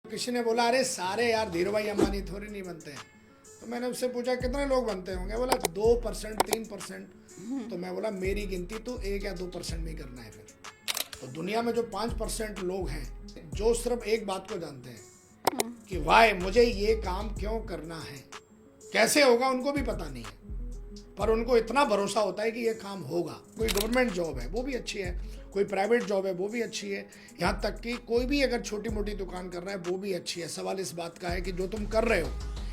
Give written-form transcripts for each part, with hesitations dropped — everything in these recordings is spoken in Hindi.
किसी ने बोला अरे सारे यार धीरू भाई अंबानी थोड़ी नहीं बनते हैं। तो मैंने उससे पूछा कितने लोग बनते होंगे, बोला 2% 3%। तो मैं बोला मेरी गिनती तो 1 या 2% में ही करना है फिर। तो दुनिया में जो 5% लोग हैं जो सिर्फ एक बात को जानते हैं कि वाई मुझे ये काम क्यों करना है, कैसे होगा उनको भी पता नहीं है, पर उनको इतना भरोसा होता है कि ये काम होगा। कोई गवर्नमेंट जॉब है वो भी अच्छी है, कोई प्राइवेट जॉब है वो भी अच्छी है, यहाँ तक कि कोई भी अगर छोटी मोटी दुकान कर रहा है वो भी अच्छी है। सवाल इस बात का है कि जो तुम कर रहे हो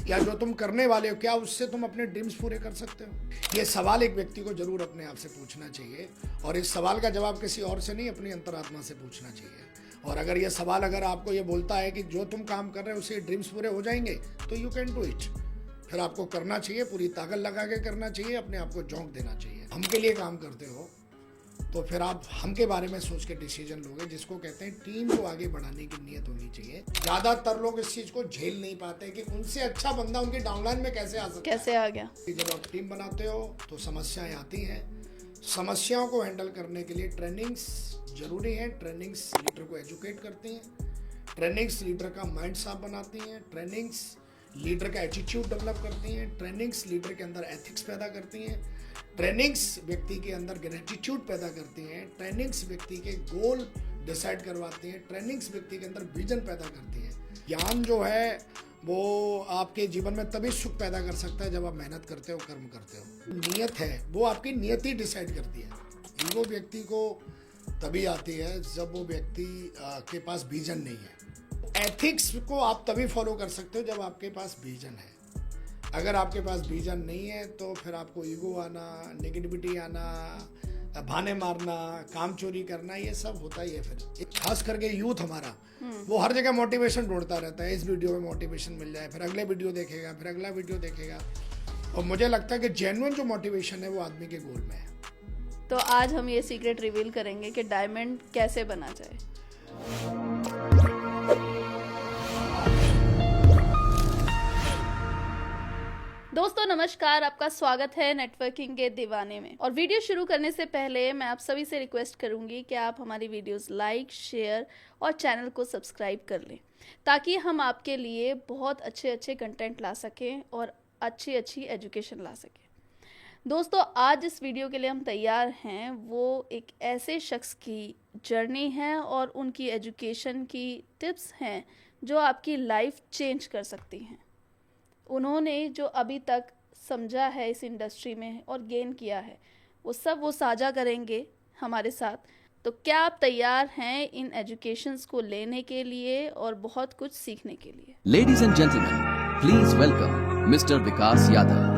या जो तुम करने वाले हो, क्या उससे तुम अपने ड्रीम्स पूरे कर सकते हो? ये सवाल एक व्यक्ति को जरूर अपने आप से पूछना चाहिए, और इस सवाल का जवाब किसी और से नहीं, अपनी अंतरात्मा से पूछना चाहिए। और अगर ये सवाल अगर आपको ये बोलता है कि जो तुम काम कर रहे हो उससे ड्रीम्स पूरे हो जाएंगे, तो यू कैन डू इट। फिर आपको करना चाहिए, पूरी ताकत लगा के करना चाहिए, अपने आप को झोंक देना चाहिए। हम के लिए काम करते हो तो फिर आप हम के बारे में सोच के डिसीजन लोगे, जिसको कहते हैं टीम को आगे बढ़ाने की नीयत होनी चाहिए। ज्यादातर लोग इस चीज को झेल नहीं पाते कि उनसे अच्छा बंदा उनके डाउनलाइन में कैसे आ सकता है। कैसे आ गया। जब आप टीम बनाते हो तो समस्याएं आती हैं, समस्याओं को हैंडल करने के लिए ट्रेनिंग्स जरूरी है। ट्रेनिंग्स लीडर को एजुकेट करती हैं, ट्रेनिंग्स लीडर का माइंड साफ बनाती हैं, ट्रेनिंग्स लीडर का एटीट्यूड डेवलप करती हैं, ट्रेनिंग्स लीडर के अंदर एथिक्स पैदा करती हैं, ट्रेनिंग्स व्यक्ति के अंदर ग्रेटिट्यूड पैदा करती हैं, ट्रेनिंग्स व्यक्ति के गोल डिसाइड करवाती हैं, ट्रेनिंग्स व्यक्ति के अंदर विजन पैदा करती हैं। ज्ञान जो है वो आपके जीवन में तभी सुख पैदा कर सकता है जब आप मेहनत करते हो, कर्म करते हो। नियत है वो आपकी नियत ही डिसाइड करती है। ईगो व्यक्ति को तभी आती है जब वो व्यक्ति के पास विजन नहीं है। एथिक्स को आप तभी फॉलो कर सकते हो जब आपके पास विजन है। अगर आपके पास विजन नहीं है तो फिर आपको ईगो आना, नेगेटिविटी आना, बहाने मारना, काम चोरी करना, ये सब होता ही है। फिर खास करके यूथ हमारा वो हर जगह मोटिवेशन ढूंढता रहता है। इस वीडियो में मोटिवेशन मिल जाए, फिर अगले वीडियो देखेगा, फिर अगला वीडियो देखेगा। और मुझे लगता है कि जेन्युइन जो मोटिवेशन है वो आदमी के गोल में है। तो आज हम ये सीक्रेट रिवील करेंगे कि डायमंड कैसे बना जाए। दोस्तों नमस्कार, आपका स्वागत है नेटवर्किंग के दीवाने में। और वीडियो शुरू करने से पहले मैं आप सभी से रिक्वेस्ट करूंगी कि आप हमारी वीडियोस लाइक, शेयर और चैनल को सब्सक्राइब कर लें, ताकि हम आपके लिए बहुत अच्छे कंटेंट ला सकें और अच्छी एजुकेशन ला सकें। दोस्तों आज जिस वीडियो के लिए हम तैयार हैं वो एक ऐसे शख्स की जर्नी है और उनकी एजुकेशन की टिप्स हैं जो आपकी लाइफ चेंज कर सकती हैं। उन्होंने जो अभी तक समझा है इस इंडस्ट्री में और गेन किया है वो सब वो साझा करेंगे हमारे साथ। तो क्या आप तैयार हैं इन एजुकेशंस को लेने के लिए और बहुत कुछ सीखने के लिए? Ladies and gentleman, please welcome mister Vikas Yadav.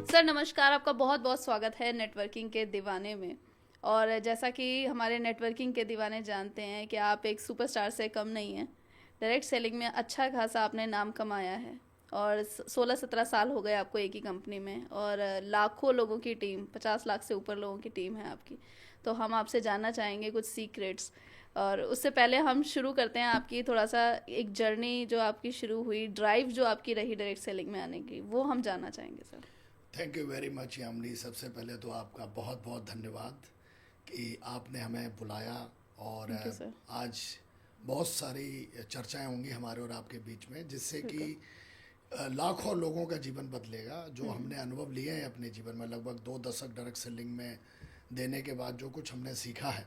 Sir नमस्कार, आपका बहुत बहुत स्वागत है नेटवर्किंग के दीवाने में। और जैसा कि हमारे नेटवर्किंग के दीवाने जानते हैं कि आप एक सुपरस्टार से कम नहीं हैं। डायरेक्ट सेलिंग में अच्छा खासा आपने नाम कमाया है और 16-17 साल हो गए आपको एक ही कंपनी में, और लाखों लोगों की टीम, 50 लाख से ऊपर लोगों की टीम है आपकी। तो हम आपसे जानना चाहेंगे कुछ सीक्रेट्स। और उससे पहले हम शुरू करते हैं आपकी थोड़ा सा एक जर्नी जो आपकी शुरू हुई, ड्राइव जो आपकी रही डायरेक्ट सेलिंग में आने की, वो हम जानना चाहेंगे sir. Thank you very much Yamini. सबसे पहले तो आपका बहुत बहुत धन्यवाद कि आपने हमें बुलाया, और आज बहुत सारी चर्चाएं होंगी हमारे और आपके बीच में, जिससे कि लाखों लोगों का जीवन बदलेगा। जो हमने अनुभव लिए हैं अपने जीवन में, लगभग 2 दशक डायरेक्ट सेलिंग में देने के बाद जो कुछ हमने सीखा है,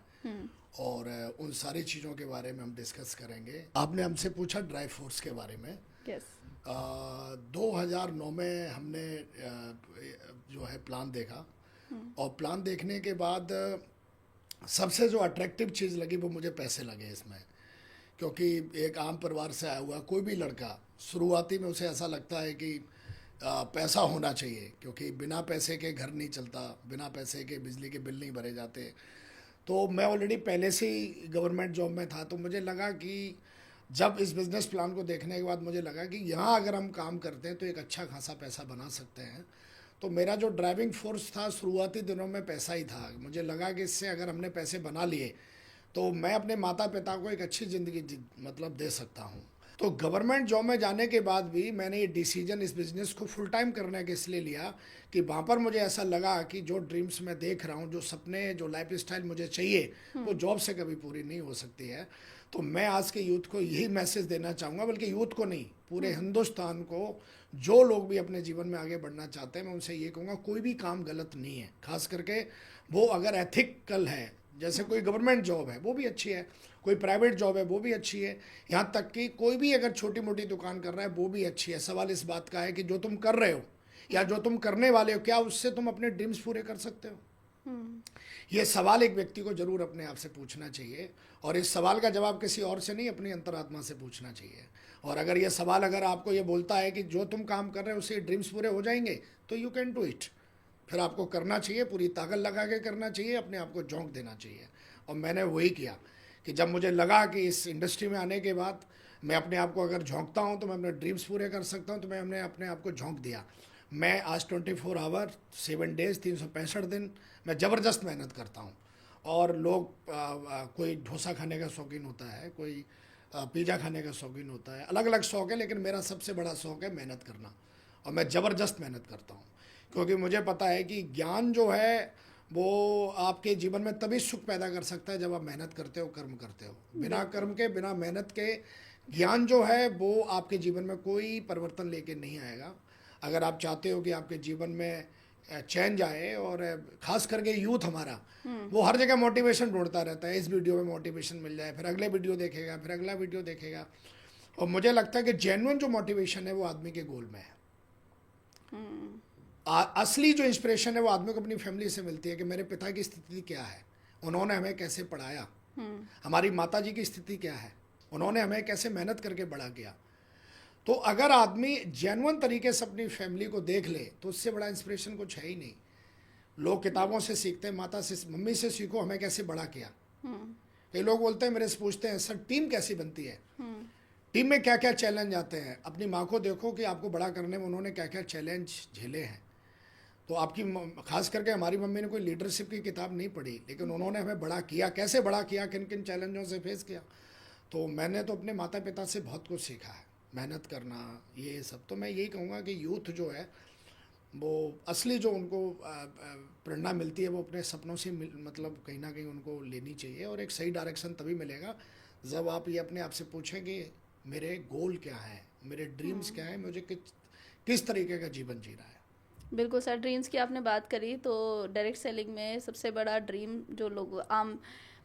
और उन सारी चीज़ों के बारे में हम डिस्कस करेंगे। आपने हमसे पूछा ड्राइव फोर्स के बारे में। 2009 में हमने जो है प्लान देखा, और प्लान देखने के बाद सबसे जो अट्रैक्टिव चीज़ लगी वो मुझे पैसे लगे इसमें। क्योंकि एक आम परिवार से आया हुआ कोई भी लड़का शुरुआती में उसे ऐसा लगता है कि पैसा होना चाहिए, क्योंकि बिना पैसे के घर नहीं चलता, बिना पैसे के बिजली के बिल नहीं भरे जाते। तो मैं ऑलरेडी पहले से ही गवर्नमेंट जॉब में था, तो मुझे लगा कि जब इस बिज़नेस प्लान को देखने के बाद मुझे लगा कि यहाँ अगर हम काम करते हैं तो एक अच्छा खासा पैसा बना सकते हैं। तो मेरा जो ड्राइविंग फोर्स था शुरुआती दिनों में पैसा ही था। मुझे लगा कि इससे अगर हमने पैसे बना लिए तो मैं अपने माता पिता को एक अच्छी ज़िंदगी मतलब दे सकता हूँ। तो गवर्नमेंट जॉब में जाने के बाद भी मैंने ये डिसीजन इस बिज़नेस को फुल टाइम करने के इसलिए लिया कि वहाँ पर मुझे ऐसा लगा कि जो ड्रीम्स मैं देख रहा हूँ, जो सपने, जो लाइफ स्टाइल मुझे चाहिए, वो जॉब से कभी पूरी नहीं हो सकती है। तो मैं आज के यूथ को यही मैसेज देना चाहूँगा, बल्कि यूथ को नहीं, पूरे हिंदुस्तान को, जो लोग भी अपने जीवन में आगे बढ़ना चाहते हैं, मैं उनसे ये कहूँगा कोई भी काम गलत नहीं है। खास करके वो अगर एथिकल है, जैसे कोई गवर्नमेंट जॉब है वो भी अच्छी है, कोई प्राइवेट जॉब है वो भी अच्छी है, यहाँ तक कि कोई भी अगर छोटी मोटी दुकान कर रहा है वो भी अच्छी है। सवाल इस बात का है कि जो तुम कर रहे हो या जो तुम करने वाले हो, क्या उससे तुम अपने ड्रीम्स पूरे कर सकते हो? ये सवाल एक व्यक्ति को जरूर अपने आप से पूछना चाहिए, और इस सवाल का जवाब किसी और से नहीं, अपनी अंतरात्मा से पूछना चाहिए। और अगर ये सवाल अगर आपको ये बोलता है कि जो तुम काम कर रहे हो उससे ड्रीम्स पूरे हो जाएंगे, तो यू कैन डू इट। फिर आपको करना चाहिए, पूरी ताकत लगा के करना चाहिए, अपने आप को झोंक देना चाहिए। और मैंने वही किया कि जब मुझे लगा कि इस इंडस्ट्री में आने के बाद मैं अपने आप को अगर झोंकता हूँ तो मैं अपने ड्रीम्स पूरे कर सकता हूँ, तो मैं अपने आप को झोंक दिया। मैं आज 24 आवर 7 डेज 365 दिन मैं ज़बरदस्त मेहनत करता हूँ। और लोग कोई डोसा खाने का शौकीन होता है, कोई पिज़्ज़ा खाने का शौकीन होता है, अलग अलग शौक़ है, लेकिन मेरा सबसे बड़ा शौक़ है मेहनत करना। और मैं ज़बरदस्त मेहनत करता हूँ, क्योंकि मुझे पता है कि ज्ञान जो है वो आपके जीवन में तभी सुख पैदा कर सकता है जब आप मेहनत करते हो, कर्म करते हो। बिना कर्म के, बिना मेहनत के ज्ञान जो है वो आपके जीवन में कोई परिवर्तन लेके नहीं आएगा। अगर आप चाहते हो कि आपके जीवन में चैन जाए, और खास करके यूथ हमारा, वो हर जगह मोटिवेशन ढूंढता रहता है, इस वीडियो में मोटिवेशन मिल जाए, फिर अगले वीडियो देखेगा, फिर अगला वीडियो देखेगा। और मुझे लगता है कि जेन्युइन जो मोटिवेशन है वो आदमी के गोल में है। असली जो इंस्पिरेशन है वो आदमी को अपनी फैमिली से मिलती है, कि मेरे पिता की स्थिति क्या है, उन्होंने हमें कैसे पढ़ाया, हमारी माता जी की स्थिति क्या है, उन्होंने हमें कैसे मेहनत करके बड़ा किया। तो अगर आदमी जेन्युइन तरीके से अपनी फैमिली को देख ले तो उससे बड़ा इंस्पिरेशन कुछ है ही नहीं। लोग किताबों से सीखते हैं, माता से, मम्मी से सीखो हमें कैसे बड़ा किया। कई लोग बोलते हैं, मेरे से पूछते हैं, सर टीम कैसी बनती है, टीम में क्या क्या चैलेंज आते हैं। अपनी माँ को देखो कि आपको बड़ा करने में उन्होंने क्या क्या चैलेंज झेले हैं। तो आपकी खास करके हमारी मम्मी ने कोई लीडरशिप की किताब नहीं पढ़ी, लेकिन उन्होंने हमें बड़ा किया, कैसे बड़ा किया, किन किन चैलेंजों से फेस किया। तो मैंने तो अपने माता पिता से बहुत कुछ सीखा है, मेहनत करना, ये सब। तो मैं यही कहूँगा कि यूथ जो है वो असली जो उनको प्रेरणा मिलती है वो अपने सपनों से मतलब कहीं ना कहीं उनको लेनी चाहिए। और एक सही डायरेक्शन तभी मिलेगा जब आप ये अपने आप से पूछें कि मेरे गोल क्या है, मेरे ड्रीम्स क्या है, मुझे किस तरीके का जीवन जीना है। बिल्कुल सर, ड्रीम्स की आपने बात करी तो डायरेक्ट सेलिंग में सबसे बड़ा ड्रीम जो लोग आम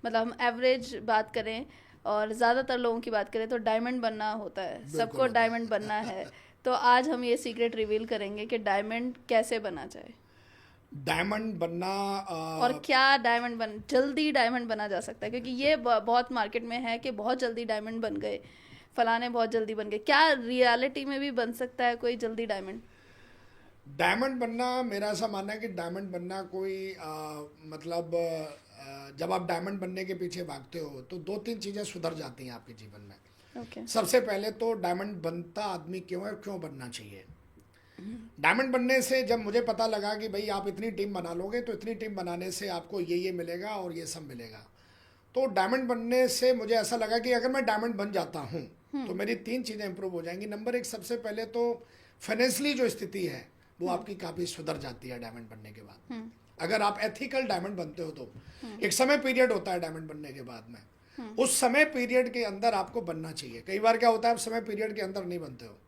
मतलब हम एवरेज बात करें और ज़्यादातर लोगों की बात करें तो डायमंड बनना होता है, सबको डायमंड बनना है। तो आज हम ये सीक्रेट रिवील करेंगे कि डायमंड कैसे बना जाए, डायमंड बनना और क्या डायमंड जल्दी डायमंड बना जा सकता है, क्योंकि ये बहुत मार्केट में है कि बहुत जल्दी डायमंड बन गए, फलाने बहुत जल्दी बन गए। क्या रियलिटी में भी बन सकता है कोई जल्दी डायमंड? डायमंड बनना, मेरा ऐसा मानना है कि डायमंड बनना कोई मतलब जब आप डायमंड बनने के पीछे भागते हो तो 2-3 चीज़ें सुधर जाती हैं आपके जीवन में। सबसे पहले तो डायमंड बनता आदमी क्यों है, क्यों बनना चाहिए। डायमंड बनने से जब मुझे पता लगा कि भाई आप इतनी टीम बना लोगे तो इतनी टीम बनाने से आपको ये मिलेगा और ये सब मिलेगा, तो डायमंड बनने से मुझे ऐसा लगा कि अगर मैं डायमंड बन जाता हूँ तो मेरी 3 चीज़ें इंप्रूव हो जाएंगी। नंबर 1, सबसे पहले तो फाइनेंशियली जो स्थिति है वो आपकी काफ़ी सुधर जाती है डायमंड बनने के बाद। अगर आप एथिकल डायमंड बनते हो तो एक समय पीरियड होता है डायमंड बनने के बाद में, उस समय पीरियड के अंदर आपको बनना चाहिए। कई बार क्या होता है आप समय पीरियड के अंदर नहीं बनते हो,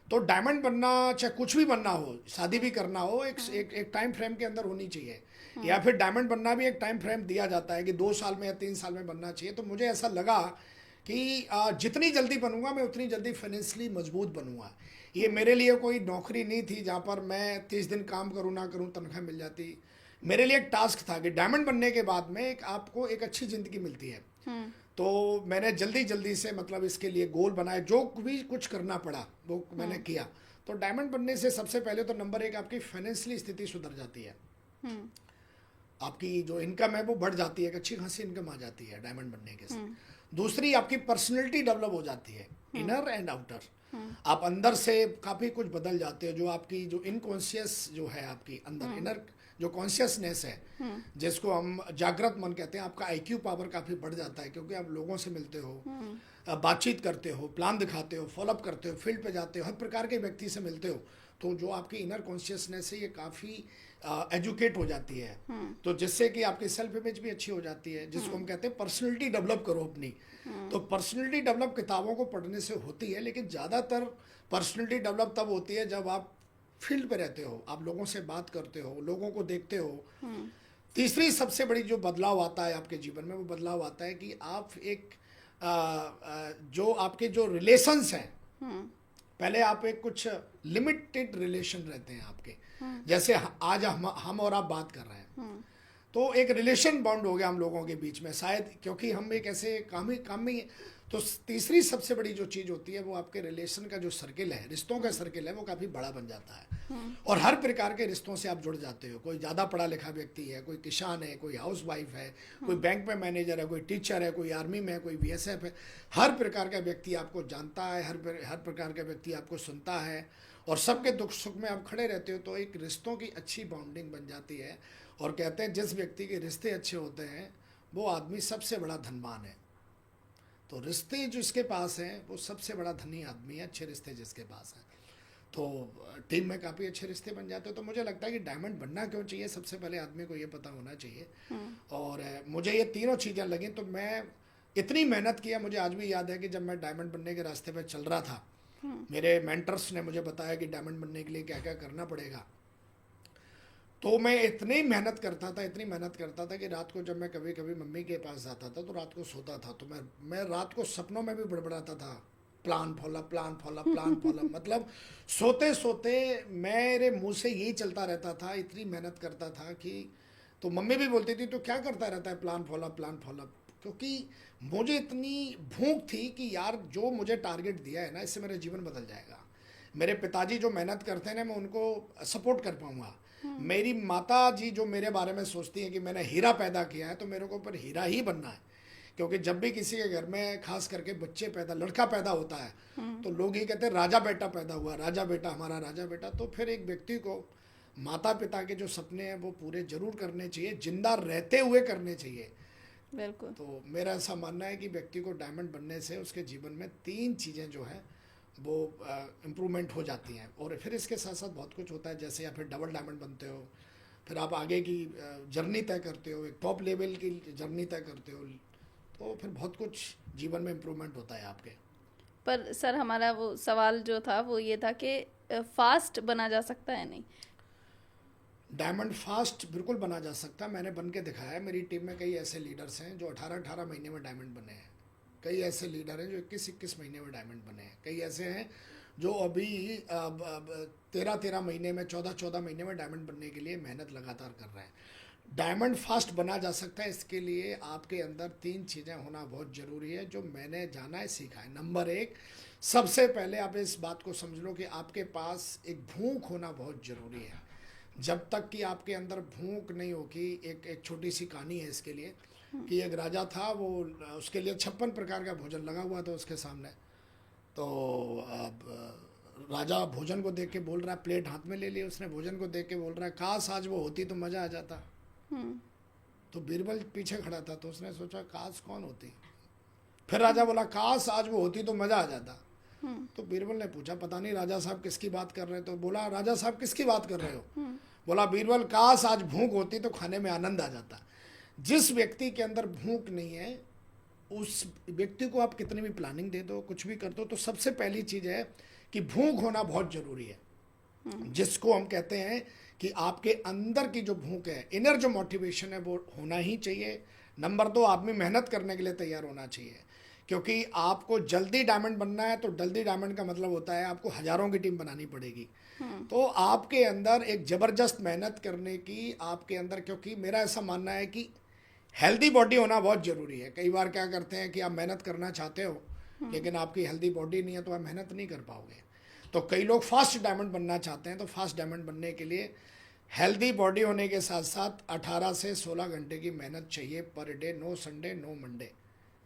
तो डायमंड बनना, चाहे कुछ भी बनना हो, शादी भी करना हो, एक टाइम फ्रेम के अंदर होनी चाहिए। या फिर डायमंड बनना भी एक टाइम फ्रेम दिया जाता है कि 2 साल में या 3 साल में बनना चाहिए। तो मुझे ऐसा लगा कि जितनी जल्दी बनूंगा मैं उतनी जल्दी फाइनेंशियली मजबूत बनूंगा। ये मेरे लिए कोई नौकरी नहीं थी जहाँ पर मैं 30 दिन काम करूँ ना करूँ तनख्वाह मिल जाती। मेरे लिए एक टास्क था कि डायमंड बनने के बाद में आपको एक अच्छी ज़िंदगी मिलती है। तो मैंने जल्दी से मतलब इसके लिए गोल बनाए, जो भी कुछ करना पड़ा वो मैंने किया। तो डायमंड बनने से सबसे पहले तो नंबर 1 आपकी फाइनेंशियली स्थिति सुधर जाती है। आपकी जो इनकम है वो बढ़ जाती है, एक अच्छी खासी इनकम आ जाती है डायमंड बनने के साथ। दूसरी, आपकी पर्सनैलिटी डेवलप हो जाती है, इनर एंड आउटर। आप अंदर से काफ़ी कुछ बदल जाते हो। जो आपकी जो इनकॉन्शियस जो है आपकी अंदर, इनर जो कॉन्शियसनेस है, जिसको हम जागृत मन कहते हैं, आपका आईक्यू पावर काफ़ी बढ़ जाता है, क्योंकि आप लोगों से मिलते हो, बातचीत करते हो, प्लान दिखाते हो, फॉलोअप करते हो, फील्ड पे जाते हो, हर प्रकार के व्यक्ति से मिलते हो। तो जो आपकी इनर कॉन्शियसनेस है ये काफ़ी एजुकेट हो जाती है, तो जिससे कि आपकी सेल्फ इमेज भी अच्छी हो जाती है, जिसको हम कहते हैं पर्सनैलिटी डेवलप करो अपनी। तो पर्सनैलिटी डेवलप किताबों को पढ़ने से होती है, लेकिन ज़्यादातर पर्सनैलिटी डेवलप तब होती है जब आप फील्ड पे रहते हो, आप लोगों से बात करते हो, लोगों को देखते हो। तीसरी सबसे बड़ी जो बदलाव आता है आपके जीवन में, वो बदलाव आता है कि आप एक जो आपके जो रिलेशंस हैं, पहले आप एक कुछ लिमिटेड रिलेशन रहते हैं आपके, जैसे आज हम और आप बात कर रहे हैं, तो एक रिलेशन बॉन्ड हो गया हम लोगों के बीच में, शायद क्योंकि हम एक ऐसे काम ही। तो तीसरी सबसे बड़ी जो चीज़ होती है वो आपके रिलेशन का जो सर्किल है, रिश्तों का सर्किल है, वो काफ़ी बड़ा बन जाता है। और हर प्रकार के रिश्तों से आप जुड़ जाते हो। कोई ज़्यादा पढ़ा लिखा व्यक्ति है, कोई किसान है, कोई हाउस वाइफ है, कोई बैंक में मैनेजर है, कोई टीचर है, कोई आर्मी में है, कोई बीएसएफ है। हर प्रकार का व्यक्ति आपको जानता है, हर प्रकार का व्यक्ति आपको सुनता है, और सबके दुख सुख में आप खड़े रहते हो। तो एक रिश्तों की अच्छी बाउंडिंग बन जाती है। और कहते हैं जिस व्यक्ति के रिश्ते अच्छे होते हैं वो आदमी सबसे बड़ा धनवान है। तो रिश्ते जिसके पास हैं वो सबसे बड़ा धनी आदमी है, अच्छे रिश्ते जिसके पास हैं। तो टीम में काफ़ी अच्छे रिश्ते बन जाते हैं। तो मुझे लगता है कि डायमंड बनना क्यों चाहिए, सबसे पहले आदमी को ये पता होना चाहिए। और मुझे ये तीनों चीज़ें लगी, तो मैं इतनी मेहनत किया। मुझे आज भी याद है कि जब मैं डायमंड बनने के रास्ते पर चल रहा था, मेरे मेंटर्स ने मुझे बताया कि डायमंड बनने के लिए क्या क्या करना पड़ेगा। तो मैं इतनी मेहनत करता था कि रात को जब मैं कभी कभी मम्मी के पास जाता था तो रात को सोता था, तो मैं रात को सपनों में भी बड़बड़ाता था, प्लान फॉलो मतलब सोते सोते मेरे मुंह से यही चलता रहता था। इतनी मेहनत करता था कि तो मम्मी भी बोलती थी तो क्या करता रहता है, प्लान फॉलो। क्योंकि मुझे इतनी भूख थी कि यार जो मुझे टारगेट दिया है ना, इससे मेरा जीवन बदल जाएगा। मेरे पिताजी जो मेहनत करते हैं ना, मैं उनको सपोर्ट कर पाऊँगा। मेरी माता जी जो मेरे बारे में सोचती हैं कि मैंने हीरा पैदा किया है, तो मेरे को ऊपर हीरा ही बनना है। क्योंकि जब भी किसी के घर में खास करके लड़का पैदा होता है, तो लोग ही कहते हैं राजा बेटा पैदा हुआ, राजा बेटा, हमारा राजा बेटा। तो फिर एक व्यक्ति को माता पिता के जो सपने हैं वो पूरे जरूर करने चाहिए, जिंदा रहते हुए करने चाहिए। बिल्कुल। तो मेरा ऐसा मानना है कि व्यक्ति को डायमंड बनने से उसके जीवन में 3 चीज़ें जो है वो इम्प्रूवमेंट हो जाती हैं। और फिर इसके साथ साथ बहुत कुछ होता है, जैसे या फिर डबल डायमंड बनते हो, फिर आप आगे की जर्नी तय करते हो, एक टॉप लेवल की जर्नी तय करते हो, तो फिर बहुत कुछ जीवन में इम्प्रूवमेंट होता है आपके। पर सर हमारा वो सवाल जो था वो ये था कि फास्ट बना जा सकता है नहीं? डायमंड फास्ट बिल्कुल बना जा सकता है, मैंने बन के दिखाया है। मेरी टीम में कई ऐसे लीडर्स हैं जो 18-18 महीने में डायमंड बने हैं। कई ऐसे लीडर हैं जो 21-21 महीने में डायमंड बने हैं। कई ऐसे हैं जो अभी 13-13 महीने में, 14-14 महीने में डायमंड बनने के लिए मेहनत लगातार कर रहे हैं। डायमंड फास्ट बना जा सकता है, इसके लिए आपके अंदर 3 चीज़ें होना बहुत ज़रूरी है, जो मैंने जाना है, सीखा है। नंबर 1, सबसे पहले आप इस बात को समझ लो कि आपके पास एक भूख होना बहुत ज़रूरी है। जब तक कि आपके अंदर भूख नहीं होगी, एक छोटी सी कहानी है इसके लिए कि एक राजा था, वो उसके लिए 56 प्रकार का भोजन लगा हुआ था उसके सामने। तो अब राजा भोजन को देख के बोल रहा है, प्लेट हाथ में ले ली उसने, भोजन को देख के बोल रहा है काश आज वो होती तो मज़ा आ जाता। तो बीरबल पीछे खड़ा था, तो उसने सोचा काश कौन होती। फिर राजा बोला काश आज वो होती तो मज़ा आ जाता। तो बीरबल ने पूछा पता नहीं राजा साहब किसकी बात कर रहे हो। तो बोला राजा साहब किसकी बात कर रहे हो। बोला बीरबल काश आज भूख होती तो खाने में आनंद आ जाता। जिस व्यक्ति के अंदर भूख नहीं है, उस व्यक्ति को आप कितनी भी प्लानिंग दे दो, कुछ भी कर दो, तो सबसे पहली चीज़ है कि भूख होना बहुत ज़रूरी है, जिसको हम कहते हैं कि आपके अंदर की जो भूख है, इनर जो मोटिवेशन है, वो होना ही चाहिए। नंबर 2, आदमी मेहनत करने के लिए तैयार होना चाहिए, क्योंकि आपको जल्दी डायमंड बनना है। तो जल्दी डायमंड का मतलब होता है आपको हज़ारों की टीम बनानी पड़ेगी। तो आपके अंदर एक ज़बरदस्त मेहनत करने की आपके अंदर, क्योंकि मेरा ऐसा मानना है कि हेल्दी बॉडी होना बहुत ज़रूरी है। कई बार क्या करते हैं कि आप मेहनत करना चाहते हो लेकिन आपकी हेल्दी बॉडी नहीं है, तो आप मेहनत नहीं कर पाओगे। तो कई लोग फास्ट डायमंड बनना चाहते हैं, तो फास्ट डायमंड बनने के लिए हेल्दी बॉडी होने के साथ साथ 18 से 16 घंटे की मेहनत चाहिए per day, no Sunday no Monday.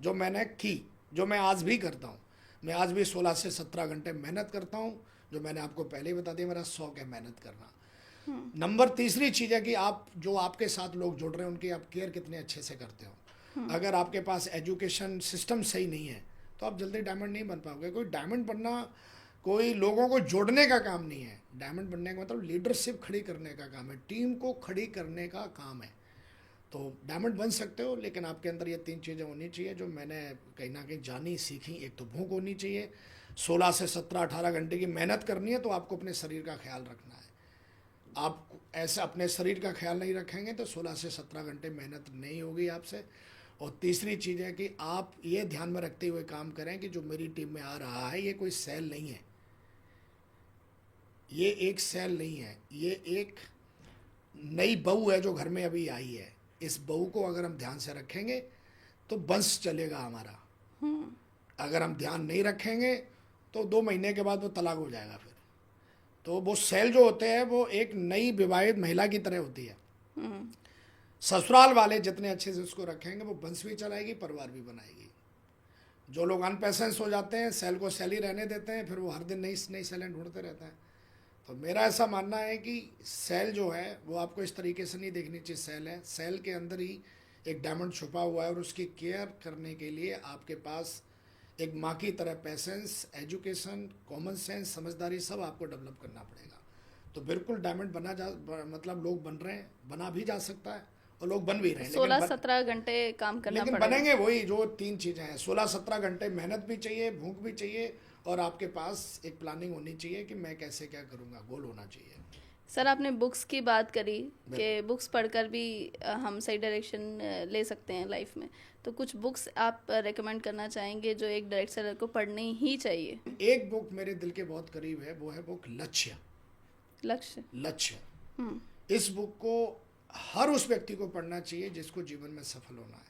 जो मैंने की, जो मैं आज भी करता हूँ, मैं आज भी 16 से 17 घंटे मेहनत करता हूँ। जो मैंने आपको पहले ही बता दिया, मेरा शौक है मेहनत करना। नंबर तीसरी चीज़ है कि आप जो आपके साथ लोग जुड़ रहे हैं उनकी आप केयर कितने अच्छे से करते हो। अगर आपके पास एजुकेशन सिस्टम सही नहीं है तो आप जल्दी डायमंड नहीं बन पाओगे। कोई डायमंड बनना कोई लोगों को जोड़ने का काम नहीं है। डायमंड बनने का मतलब लीडरशिप खड़ी करने का काम है, टीम को खड़ी करने का काम है। तो डायमंड बन सकते हो, लेकिन आपके अंदर ये 3 चीज़ें होनी चाहिए जो मैंने कहीं ना कहीं जानी सीखी। एक तो भूख होनी चाहिए, 16 से 17-18 घंटे की मेहनत करनी है, तो आपको अपने शरीर का ख्याल रखना है। आप ऐसा अपने शरीर का ख्याल नहीं रखेंगे तो 16 से 17 घंटे मेहनत नहीं होगी आपसे। और तीसरी चीज़ है कि आप ये ध्यान में रखते हुए काम करें कि जो मेरी टीम में आ रहा है ये कोई सेल नहीं है, ये एक सेल नहीं है, ये एक नई बहू है जो घर में अभी आई है। इस बहू को अगर हम ध्यान से रखेंगे तो वंश चलेगा हमारा। अगर हम ध्यान नहीं रखेंगे तो 2 महीने के बाद वो तलाक हो जाएगा। फिर तो वो सेल जो होते हैं वो एक नई विवाहित महिला की तरह होती है। ससुराल वाले जितने अच्छे से उसको रखेंगे वो वंश भी चलाएगी, परिवार भी बनाएगी। जो लोग अनपेशेंस हो जाते हैं, सेल को सेल ही रहने देते हैं, फिर वो हर दिन नई नई सेलें ढूंढते रहते हैं। तो मेरा ऐसा मानना है कि सेल जो है वो आपको इस तरीके से नहीं देखनी चाहिए। सेल है, सेल के अंदर ही एक डायमंड छुपा हुआ है और उसकी केयर करने के लिए आपके पास एक माँ की तरह पेशेंस, एजुकेशन, कॉमन सेंस, समझदारी सब आपको डेवलप करना पड़ेगा। तो बिल्कुल डायमंड मतलब लोग बन रहे हैं, बना भी जा सकता है और लोग बन भी रहे हैं। 16-17 घंटे काम करना लेकिन पड़ेगा। बनेंगे वही जो 3 चीज़ें हैं। 16-17 घंटे मेहनत भी चाहिए, भूख भी चाहिए, और आपके पास एक प्लानिंग होनी चाहिए कि मैं कैसे क्या करूँगा, गोल होना चाहिए। सर आपने बुक्स की बात करी कि बुक्स पढ़कर भी हम सही डायरेक्शन ले सकते हैं लाइफ में, तो कुछ बुक्स आप रेकमेंड करना चाहेंगे जो एक डायरेक्टर को पढ़नी ही चाहिए? एक बुक मेरे दिल के बहुत करीब है, वो है बुक लक्ष्य। इस बुक को हर उस व्यक्ति को पढ़ना चाहिए जिसको जीवन में सफल होना है।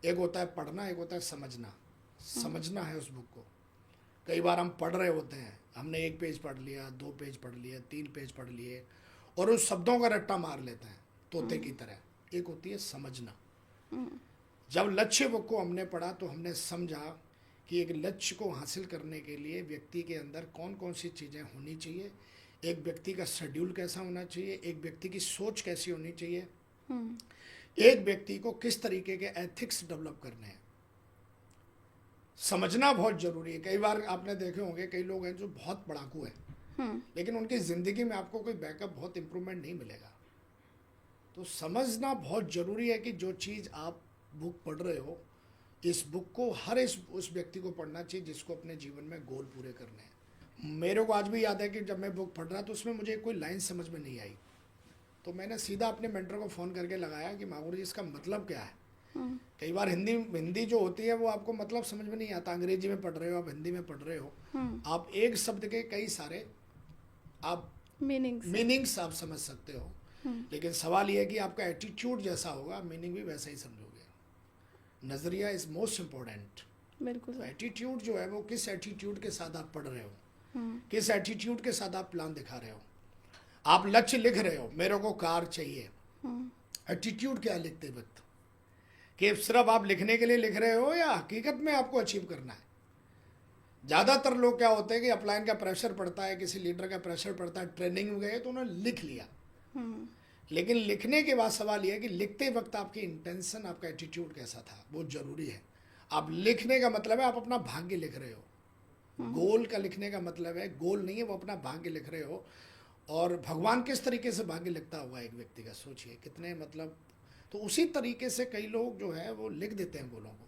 एक होता है पढ़ना, एक होता है समझना। समझना है उस बुक को। कई बार हम पढ़ रहे होते हैं, हमने 1 पेज पढ़ लिया, 2 पेज पढ़ लिया, 3 पेज पढ़ लिए और उस शब्दों का रट्टा मार लेते हैं तोते की तरह। एक होती है समझना। जब लक्ष्य बुक को हमने पढ़ा तो हमने समझा कि एक लक्ष्य को हासिल करने के लिए व्यक्ति के अंदर कौन कौन सी चीज़ें होनी चाहिए, एक व्यक्ति का शेड्यूल कैसा होना चाहिए, एक व्यक्ति की सोच कैसी होनी चाहिए, एक व्यक्ति को किस तरीके के एथिक्स डेवलप करने हैं। समझना बहुत जरूरी है। कई बार आपने देखे होंगे कई लोग हैं जो बहुत पढ़ाकू हैं, लेकिन उनकी ज़िंदगी में आपको कोई बैकअप, बहुत इंप्रूवमेंट नहीं मिलेगा। तो समझना बहुत ज़रूरी है कि जो चीज़ आप बुक पढ़ रहे हो, इस बुक को हर उस व्यक्ति को पढ़ना चाहिए जिसको अपने जीवन में गोल पूरे करने हैं। मेरे को आज भी याद है कि जब मैं बुक पढ़ रहा तो उसमें मुझे कोई लाइन समझ में नहीं आई, तो मैंने सीधा अपने मेंटर को फ़ोन करके लगाया कि मागुर जी इसका मतलब क्या है। कई बार हिंदी जो होती है वो आपको मतलब समझ में नहीं आता। अंग्रेजी में पढ़ रहे हो, आप हिंदी में पढ़ रहे हो, आप एक शब्द के कई सारे आप मीनिंग्स आप समझ सकते हो, लेकिन सवाल ये है कि आपका एटीट्यूड जैसा होगा, मीनिंग भी वैसा ही समझोगे। नजरिया इज मोस्ट इम्पोर्टेंट। बिल्कुल। एटीट्यूड जो है वो किस एटीट्यूड के साथ आप पढ़ रहे हो, किस एटीट्यूड के साथ आप प्लान दिखा रहे हो। आप लक्ष्य लिख रहे हो, मेरे को कार चाहिए, एटीट्यूड क्या है लिखते वक्त, कि सिर्फ आप लिखने के लिए लिख रहे हो या हकीकत में आपको अचीव करना है। ज़्यादातर लोग क्या होते हैं कि अपलाइन का प्रेशर पड़ता है, किसी लीडर का प्रेशर पड़ता है, ट्रेनिंग में गए तो उन्होंने लिख लिया, लेकिन लिखने के बाद सवाल यह है कि लिखते वक्त आपकी इंटेंशन, आपका एटीट्यूड कैसा था, बहुत ज़रूरी है। आप लिखने का मतलब है आप अपना भाग्य लिख रहे हो, गोल का लिखने का मतलब है गोल नहीं है, वो अपना भाग्य लिख रहे हो। और भगवान किस तरीके से भाग्य लिखता होगा एक व्यक्ति का, सोचिए कितने मतलब। तो उसी तरीके से कई लोग जो है वो लिख देते हैं गोलों को,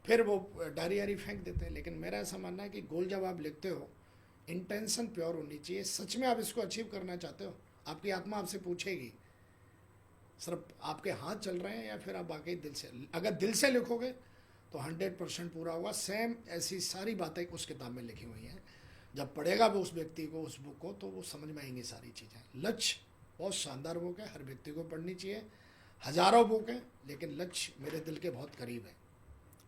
फिर वो डायरी फेंक देते हैं। लेकिन मेरा ऐसा मानना है कि गोल जब आप लिखते हो, इंटेंशन प्योर होनी चाहिए, सच में आप इसको अचीव करना चाहते हो। आपकी आत्मा आपसे पूछेगी सिर्फ आपके हाथ चल रहे हैं या फिर आप वाकई दिल से। अगर दिल से लिखोगे तो 100% पूरा होगा। सेम ऐसी सारी बातें उस किताब में लिखी हुई हैं, जब पढ़ेगा वो उस व्यक्ति को उस बुक को तो वो समझ में आएंगी सारी चीज़ें। लक्ष्य बहुत शानदार बुक है, हर व्यक्ति को पढ़नी चाहिए। हज़ारों बुक हैं, लेकिन लक्ष्य मेरे दिल के बहुत करीब है।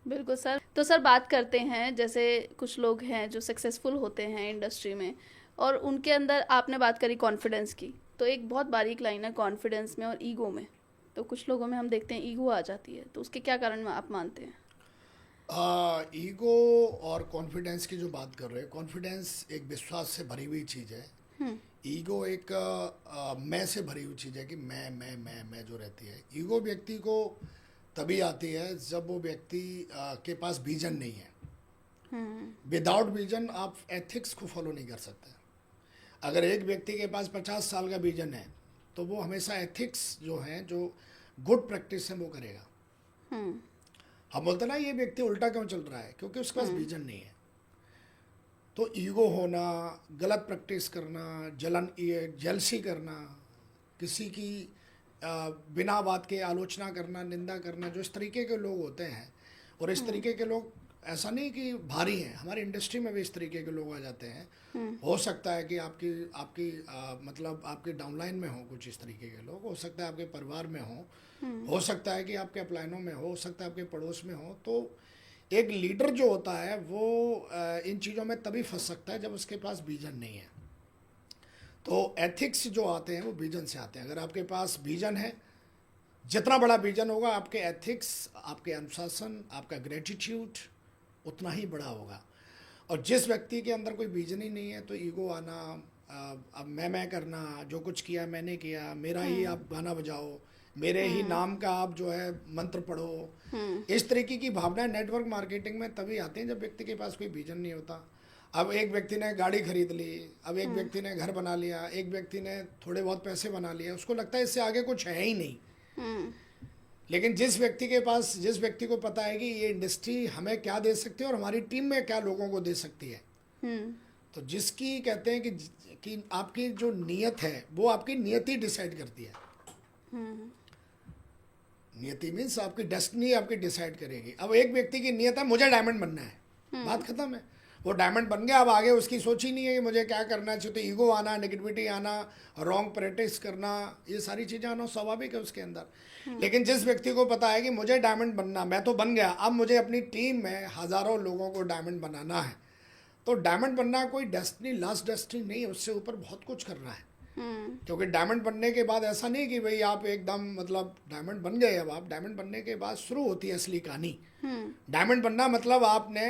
बिल्कुल सर। तो सर बात करते हैं, जैसे कुछ लोग हैं जो सक्सेसफुल होते हैं इंडस्ट्री में, और उनके अंदर आपने बात करी कॉन्फिडेंस की, तो एक बहुत बारीक लाइन है कॉन्फिडेंस में और ईगो में। तो कुछ लोगों में हम देखते हैं ईगो आ जाती है, तो उसके क्या कारण आप मानते हैं? ईगो और कॉन्फिडेंस की जो बात कर रहे हैं, कॉन्फिडेंस एक विश्वास से भरी हुई चीज़ है। ईगो एक मैं से भरी हुई चीज़ है कि मैं जो रहती है। ईगो व्यक्ति को तभी आती है जब वो व्यक्ति के पास विजन नहीं है। विदाउट विजन आप एथिक्स को फॉलो नहीं कर सकते। अगर एक व्यक्ति के पास 50 साल का विजन है तो वो हमेशा एथिक्स जो है, जो गुड प्रैक्टिस है, वो करेगा। हम बोलते ना ये व्यक्ति उल्टा क्यों चल रहा है, क्योंकि उसके पास विजन नहीं है। तो ईगो होना, गलत प्रैक्टिस करना, जलसी करना, किसी की बिना बात के आलोचना करना, निंदा करना, जो इस तरीके के लोग होते हैं, और इस तरीके के लोग ऐसा नहीं कि भारी हैं, हमारी इंडस्ट्री में भी इस तरीके के लोग आ जाते हैं। हो सकता है कि आपकी आपकी मतलब आपके डाउनलाइन में हो कुछ इस तरीके के लोग, हो सकता है आपके परिवार में हो सकता है कि आपके अपलाइनों में हो सकता है आपके पड़ोस में हो। तो एक लीडर जो होता है वो इन चीज़ों में तभी फंस सकता है जब उसके पास विजन नहीं है। तो एथिक्स जो आते हैं वो विजन से आते हैं। अगर आपके पास विजन है, जितना बड़ा विजन होगा, आपके एथिक्स, आपके अनुशासन, आपका ग्रेटिट्यूड उतना ही बड़ा होगा। और जिस व्यक्ति के अंदर कोई विजन ही नहीं है तो ईगो आना, अब मैं करना, जो कुछ किया मैंने किया, मेरा ही आप गाना बजाओ, मेरे ही नाम का आप जो है मंत्र पढ़ो, इस तरीके की भावना नेटवर्क मार्केटिंग में तभी आती है जब व्यक्ति के पास कोई विजन नहीं होता। अब एक व्यक्ति ने गाड़ी खरीद ली, अब एक व्यक्ति ने घर बना लिया, एक व्यक्ति ने थोड़े बहुत पैसे बना लिए, उसको लगता है इससे आगे कुछ है ही नहीं। लेकिन जिस व्यक्ति को पता है कि ये इंडस्ट्री हमें क्या दे सकती है और हमारी टीम में क्या लोगों को दे सकती है, तो जिसकी कहते हैं कि आपकी जो नियत है वो आपकी नियति डिसाइड करती है। नियति मीन्स आपकी डेस्टिनी आपकी डिसाइड करेगी। अब एक व्यक्ति की नियत है मुझे डायमंड बनना है, बात खत्म है, वो डायमंड बन गया। अब आगे उसकी सोच ही नहीं है कि मुझे क्या करना चाहिए। तो ईगो आना, नेगेटिविटी आना, रॉन्ग प्रैक्टिस करना, ये सारी चीज़ें आना स्वाभाविक है उसके अंदर। लेकिन जिस व्यक्ति को पता है कि मुझे डायमंड बनना, मैं तो बन गया, अब मुझे अपनी टीम में हज़ारों लोगों को डायमंड बनाना है, तो डायमंड बनना कोई डेस्टिनी, लास्ट डेस्टिनी नहीं है, उससे ऊपर बहुत कुछ करना है। क्योंकि डायमंड बनने के बाद ऐसा नहीं कि भाई आप एकदम मतलब डायमंड बन गए। अब आप डायमंड बनने के बाद शुरू होती है असली कहानी। डायमंड बनना मतलब आपने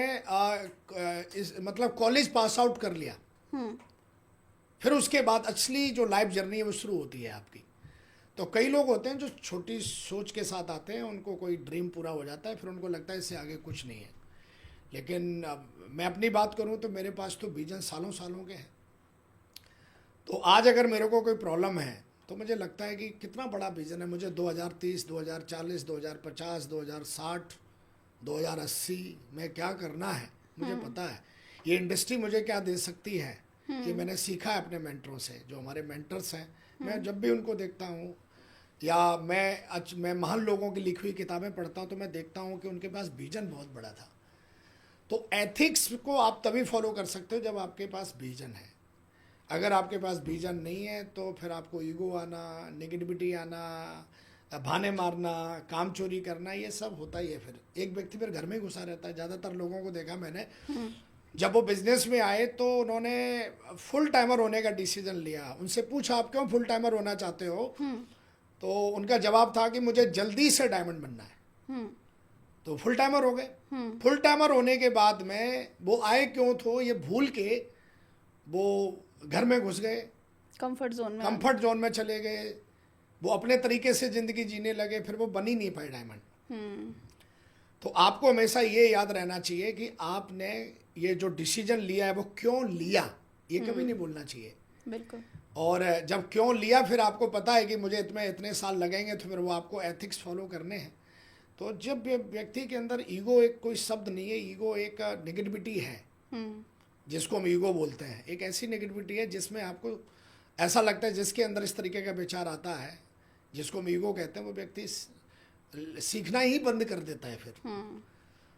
मतलब कॉलेज पास आउट कर लिया, फिर उसके बाद असली जो लाइफ जर्नी है वो शुरू होती है आपकी। तो कई लोग होते हैं जो छोटी सोच के साथ आते हैं, उनको कोई ड्रीम पूरा हो जाता है, फिर उनको लगता है इससे आगे कुछ नहीं है। लेकिन मैं अपनी बात करूं तो मेरे पास तो विजन सालों सालों के हैं। तो आज अगर मेरे को कोई प्रॉब्लम है तो मुझे लगता है कि कितना बड़ा विजन है, मुझे 2030, 2040, 2050, 2060, 2080 में क्या करना है मुझे पता है। ये इंडस्ट्री मुझे क्या दे सकती है, ये मैंने सीखा है अपने मेंटरों से। जो हमारे मेंटर्स हैं, मैं जब भी उनको देखता हूँ या मैं महान लोगों की लिखी हुई किताबें पढ़ता हूँ तो मैं देखता हूँ कि उनके पास विजन बहुत बड़ा था। तो एथिक्स को आप तभी फॉलो कर सकते हो जब आपके पास विजन है। अगर आपके पास विजन नहीं है तो फिर आपको ईगो आना, नेगेटिविटी आना, बहाने मारना, काम चोरी करना, ये सब होता ही है। फिर एक व्यक्ति फिर घर में घुसा रहता है। ज़्यादातर लोगों को देखा मैंने, जब वो बिजनेस में आए तो उन्होंने फुल टाइमर होने का डिसीजन लिया। उनसे पूछा आप क्यों फुल टाइमर होना चाहते हो, तो उनका जवाब था कि मुझे जल्दी से डायमंड बनना है। तो फुल टाइमर हो गए। फुल टाइमर होने के बाद में वो आए क्यों तो ये भूल के वो घर में घुस गए, कंफर्ट जोन में चले गए, वो अपने तरीके से जिंदगी जीने लगे, फिर वो बन ही नहीं पाए डायमंड। तो आपको हमेशा ये याद रहना चाहिए कि आपने ये जो डिसीजन लिया है वो क्यों लिया, ये कभी नहीं भूलना चाहिए। बिल्कुल। और जब क्यों लिया फिर आपको पता है कि मुझे इतने साल लगेंगे, तो फिर वो आपको एथिक्स फॉलो करने हैं। तो जब व्यक्ति के अंदर ईगो एक कोई शब्द नहीं है, ईगो एक नेगेटिविटी है जिसको हम ईगो बोलते हैं। एक ऐसी नेगेटिविटी है जिसमें आपको ऐसा लगता है, जिसके अंदर इस तरीके का विचार आता है जिसको हम ईगो कहते हैं, वो व्यक्ति सीखना ही बंद कर देता है फिर।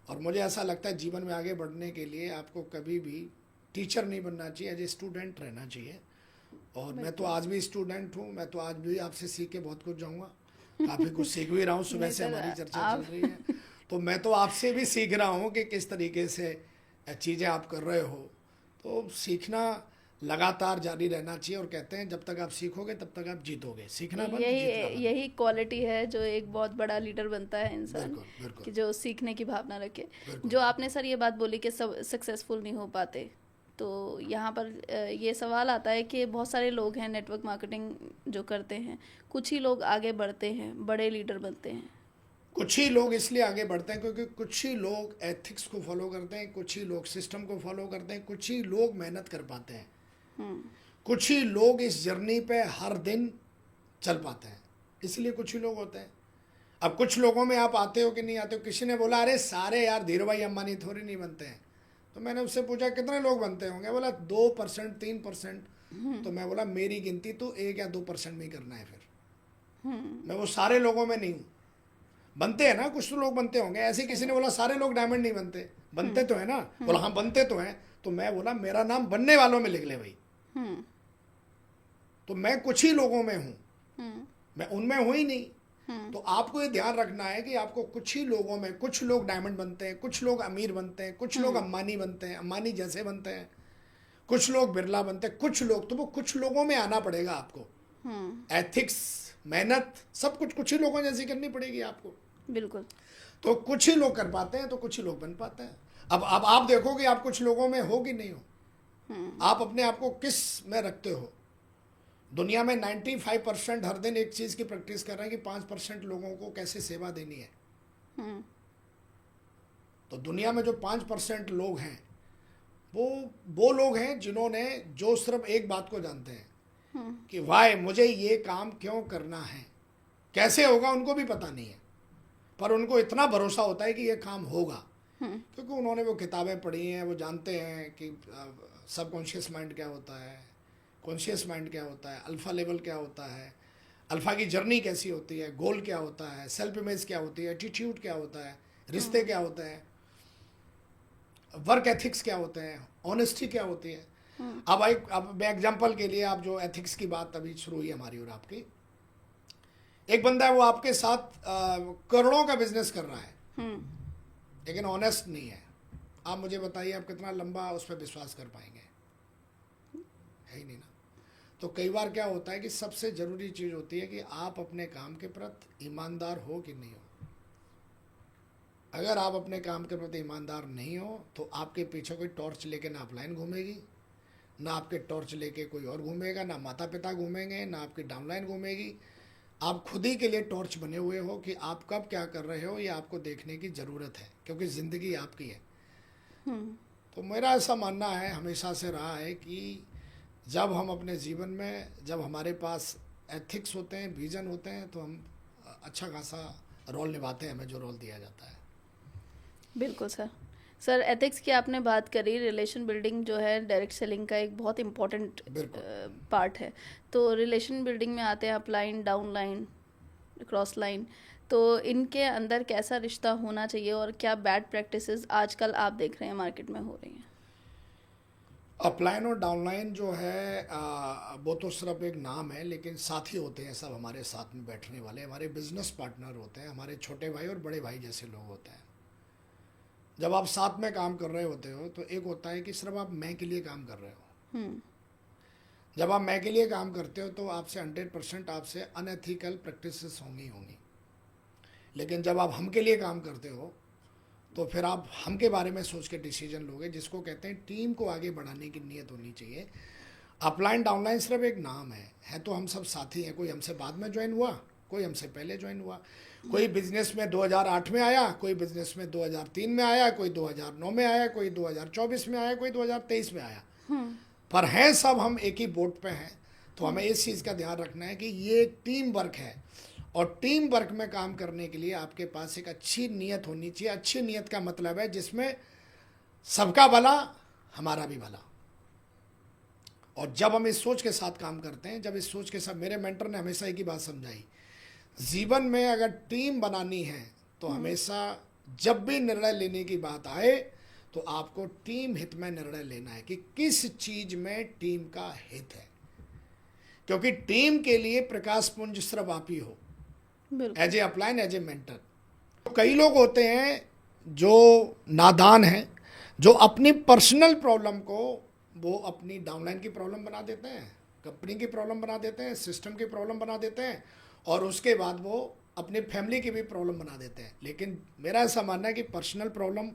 और मुझे ऐसा लगता है जीवन में आगे बढ़ने के लिए आपको कभी भी टीचर नहीं बनना चाहिए, एज ए स्टूडेंट रहना चाहिए। और मैं तो आज भी स्टूडेंट हूँ, मैं तो आज भी आपसे सीख के बहुत कुछ जाऊँगा, काफ़ी कुछ सीख भी रहा हूँ। सुबह से हमारी चर्चा चल रही है तो मैं तो आपसे भी सीख रहा हूँ कि किस तरीके से चीज़ें आप कर रहे हो। तो सीखना लगातार जारी रहना चाहिए, और कहते हैं जब तक आप सीखोगे तब तक आप जीतोगे। सीखना बंद, जीतना बंद। यही क्वालिटी है जो एक बहुत बड़ा लीडर बनता है इंसान, बिल्कुल, बिल्कुल। कि जो सीखने की भावना रखे। बिल्कुल। जो आपने सर ये बात बोली कि सब सक्सेसफुल नहीं हो पाते, तो यहाँ पर ये सवाल आता है कि बहुत सारे लोग हैं नेटवर्क मार्केटिंग जो करते हैं, कुछ ही लोग आगे बढ़ते हैं, बड़े लीडर बनते हैं। कुछ ही लोग इसलिए आगे बढ़ते हैं क्योंकि कुछ ही लोग एथिक्स को फॉलो करते हैं, कुछ ही लोग सिस्टम को फॉलो करते हैं, कुछ ही लोग मेहनत कर पाते हैं, कुछ ही लोग इस जर्नी पे हर दिन चल पाते हैं, इसलिए कुछ ही लोग होते हैं। अब कुछ लोगों में आप आते हो कि नहीं आते हो। किसी ने बोला अरे सारे यार धीरू भाई अंबानी थोड़ी नहीं बनते हैं, तो मैंने उससे पूछा कितने लोग बनते होंगे, बोला 2%, 3%। तो मैं बोला मेरी गिनती तो 1 या 2% में ही करना है फिर। मैं वो सारे लोगों में नहीं हूँ। बनते हैं ना, कुछ तो लोग बनते होंगे। ऐसे किसी ने बोला सारे लोग डायमंड नहीं बनते, बनते तो है ना। बोला हाँ बनते तो हैं, तो मैं बोला मेरा नाम बनने वालों में लिख ले भाई। तो मैं कुछ ही लोगों में हूँ, मैं उनमें हूँ ही नहीं। तो आपको ये ध्यान रखना है कि आपको कुछ ही लोगों में, कुछ लोग डायमंड बनते हैं, कुछ लोग अमीर बनते हैं, कुछ लोग अंबानी बनते हैं, अंबानी जैसे बनते हैं, कुछ लोग बिरला बनते हैं, कुछ लोग, तो वो कुछ लोगों में आना पड़ेगा आपको। एथिक्स, मेहनत, सब कुछ कुछ ही लोगों जैसी करनी पड़ेगी आपको। बिल्कुल। तो कुछ ही लोग कर पाते हैं, तो कुछ ही लोग बन पाते हैं। अब आप देखो कि आप कुछ लोगों में हो कि नहीं हो। आप अपने आप को किस में रखते हो। दुनिया में 95% हर दिन एक चीज की प्रैक्टिस कर रहे हैं कि 5% लोगों को कैसे सेवा देनी है। तो दुनिया में जो 5% लोग हैं वो लोग हैं जिन्होंने, जो सिर्फ एक बात को जानते हैं कि वाई मुझे ये काम क्यों करना है, कैसे होगा उनको भी पता नहीं है, पर उनको इतना भरोसा होता है कि ये काम होगा, क्योंकि उन्होंने वो किताबें पढ़ी हैं, वो जानते हैं कि सबकॉन्शियस माइंड क्या होता है, कॉन्शियस माइंड क्या होता है, अल्फा लेवल क्या होता है, अल्फा की जर्नी कैसी होती है, गोल क्या होता है, सेल्फ इमेज क्या होती है, एटीट्यूड क्या होता है, रिश्ते क्या होते हैं, वर्क एथिक्स क्या होते हैं, ऑनेस्टी क्या होती है। अब मैं एग्जांपल के लिए, आप जो एथिक्स की बात अभी शुरू हुई हमारी और आपकी, एक बंदा है वो आपके साथ करोड़ों का बिजनेस कर रहा है, लेकिन ऑनेस्ट नहीं है। आप मुझे बताइए आप कितना लंबा उस पर विश्वास कर पाएंगे, है ही नहीं ना। तो कई बार क्या होता है कि सबसे जरूरी चीज होती है कि आप अपने काम के प्रति ईमानदार हो कि नहीं हो। अगर आप अपने काम के प्रति ईमानदार नहीं हो तो आपके पीछे कोई टॉर्च लेके ना अपलाइन घूमेगी, ना आपके टॉर्च लेके कोई और घूमेगा, ना माता पिता घूमेंगे, ना आपकी डाउनलाइन घूमेगी। आप खुद ही के लिए टॉर्च बने हुए हो कि आप कब क्या कर रहे हो, ये आपको देखने की ज़रूरत है, क्योंकि ज़िंदगी आपकी है। तो मेरा ऐसा मानना है, हमेशा से रहा है कि जब हम अपने जीवन में, जब हमारे पास एथिक्स होते हैं, विजन होते हैं, तो हम अच्छा खासा रोल निभाते हैं, हमें जो रोल दिया जाता है। बिल्कुल सर एथिक्स की आपने बात करी। रिलेशन बिल्डिंग जो है डायरेक्ट सेलिंग का एक बहुत इम्पोर्टेंट पार्ट है। तो रिलेशन बिल्डिंग में आते हैं अपलाइन, डाउनलाइन, क्रॉस लाइन, तो इनके अंदर कैसा रिश्ता होना चाहिए और क्या बैड प्रैक्टिसेस आजकल आप देख रहे हैं मार्केट में हो रही हैं? अपलाइन और डाउनलाइन जो है वो तो सिर्फ एक नाम है, लेकिन साथी होते हैं सब, हमारे साथ में बैठने वाले हमारे बिजनेस पार्टनर होते हैं, हमारे छोटे भाई और बड़े भाई जैसे लोग होते हैं। जब आप साथ में काम कर रहे होते हो तो एक होता है कि सिर्फ आप मैं के लिए काम कर रहे हो। जब आप मैं के लिए काम करते हो तो आपसे 100% आपसे अनएथिकल प्रैक्टिसेस होंगी। लेकिन जब आप हम के लिए काम करते हो तो फिर आप हम के बारे में सोच के डिसीजन लोगे, जिसको कहते हैं टीम को आगे बढ़ाने की नीयत होनी चाहिए। अपलाइन डाउनलाइन सिर्फ एक नाम है तो हम सब साथी हैं। कोई हमसे बाद में ज्वाइन हुआ, कोई हमसे पहले ज्वाइन हुआ, कोई बिजनेस में 2008 में आया, कोई बिजनेस में 2003 में आया, कोई 2009 में आया, कोई 2024 में आया, कोई 2023 में आया, पर हैं सब हम एक ही बोट पे हैं। तो हमें इस चीज़ का ध्यान रखना है कि ये टीम वर्क है, और टीम वर्क में काम करने के लिए आपके पास एक अच्छी नीयत होनी चाहिए। अच्छी नीयत का मतलब है जिसमें सबका भला, हमारा भी भला। और जब हम इस सोच के साथ काम करते हैं, जब इस सोच के साथ, मेरे मेंटर ने हमेशा एक ही बात समझाई, जीवन में अगर टीम बनानी है तो हमेशा जब भी निर्णय लेने की बात आए तो आपको टीम हित में निर्णय लेना है कि किस चीज में टीम का हित है, क्योंकि टीम के लिए प्रकाश पुंज सिर्फ आप ही हो, as a upline, as a mentor. तो कई लोग होते हैं जो नादान हैं, जो अपनी पर्सनल प्रॉब्लम को वो अपनी डाउनलाइन की प्रॉब्लम बना देते हैं, कंपनी की प्रॉब्लम बना देते हैं, सिस्टम की प्रॉब्लम बना देते हैं, और उसके बाद वो अपनी फैमिली की भी प्रॉब्लम बना देते हैं। लेकिन मेरा ऐसा मानना है कि पर्सनल प्रॉब्लम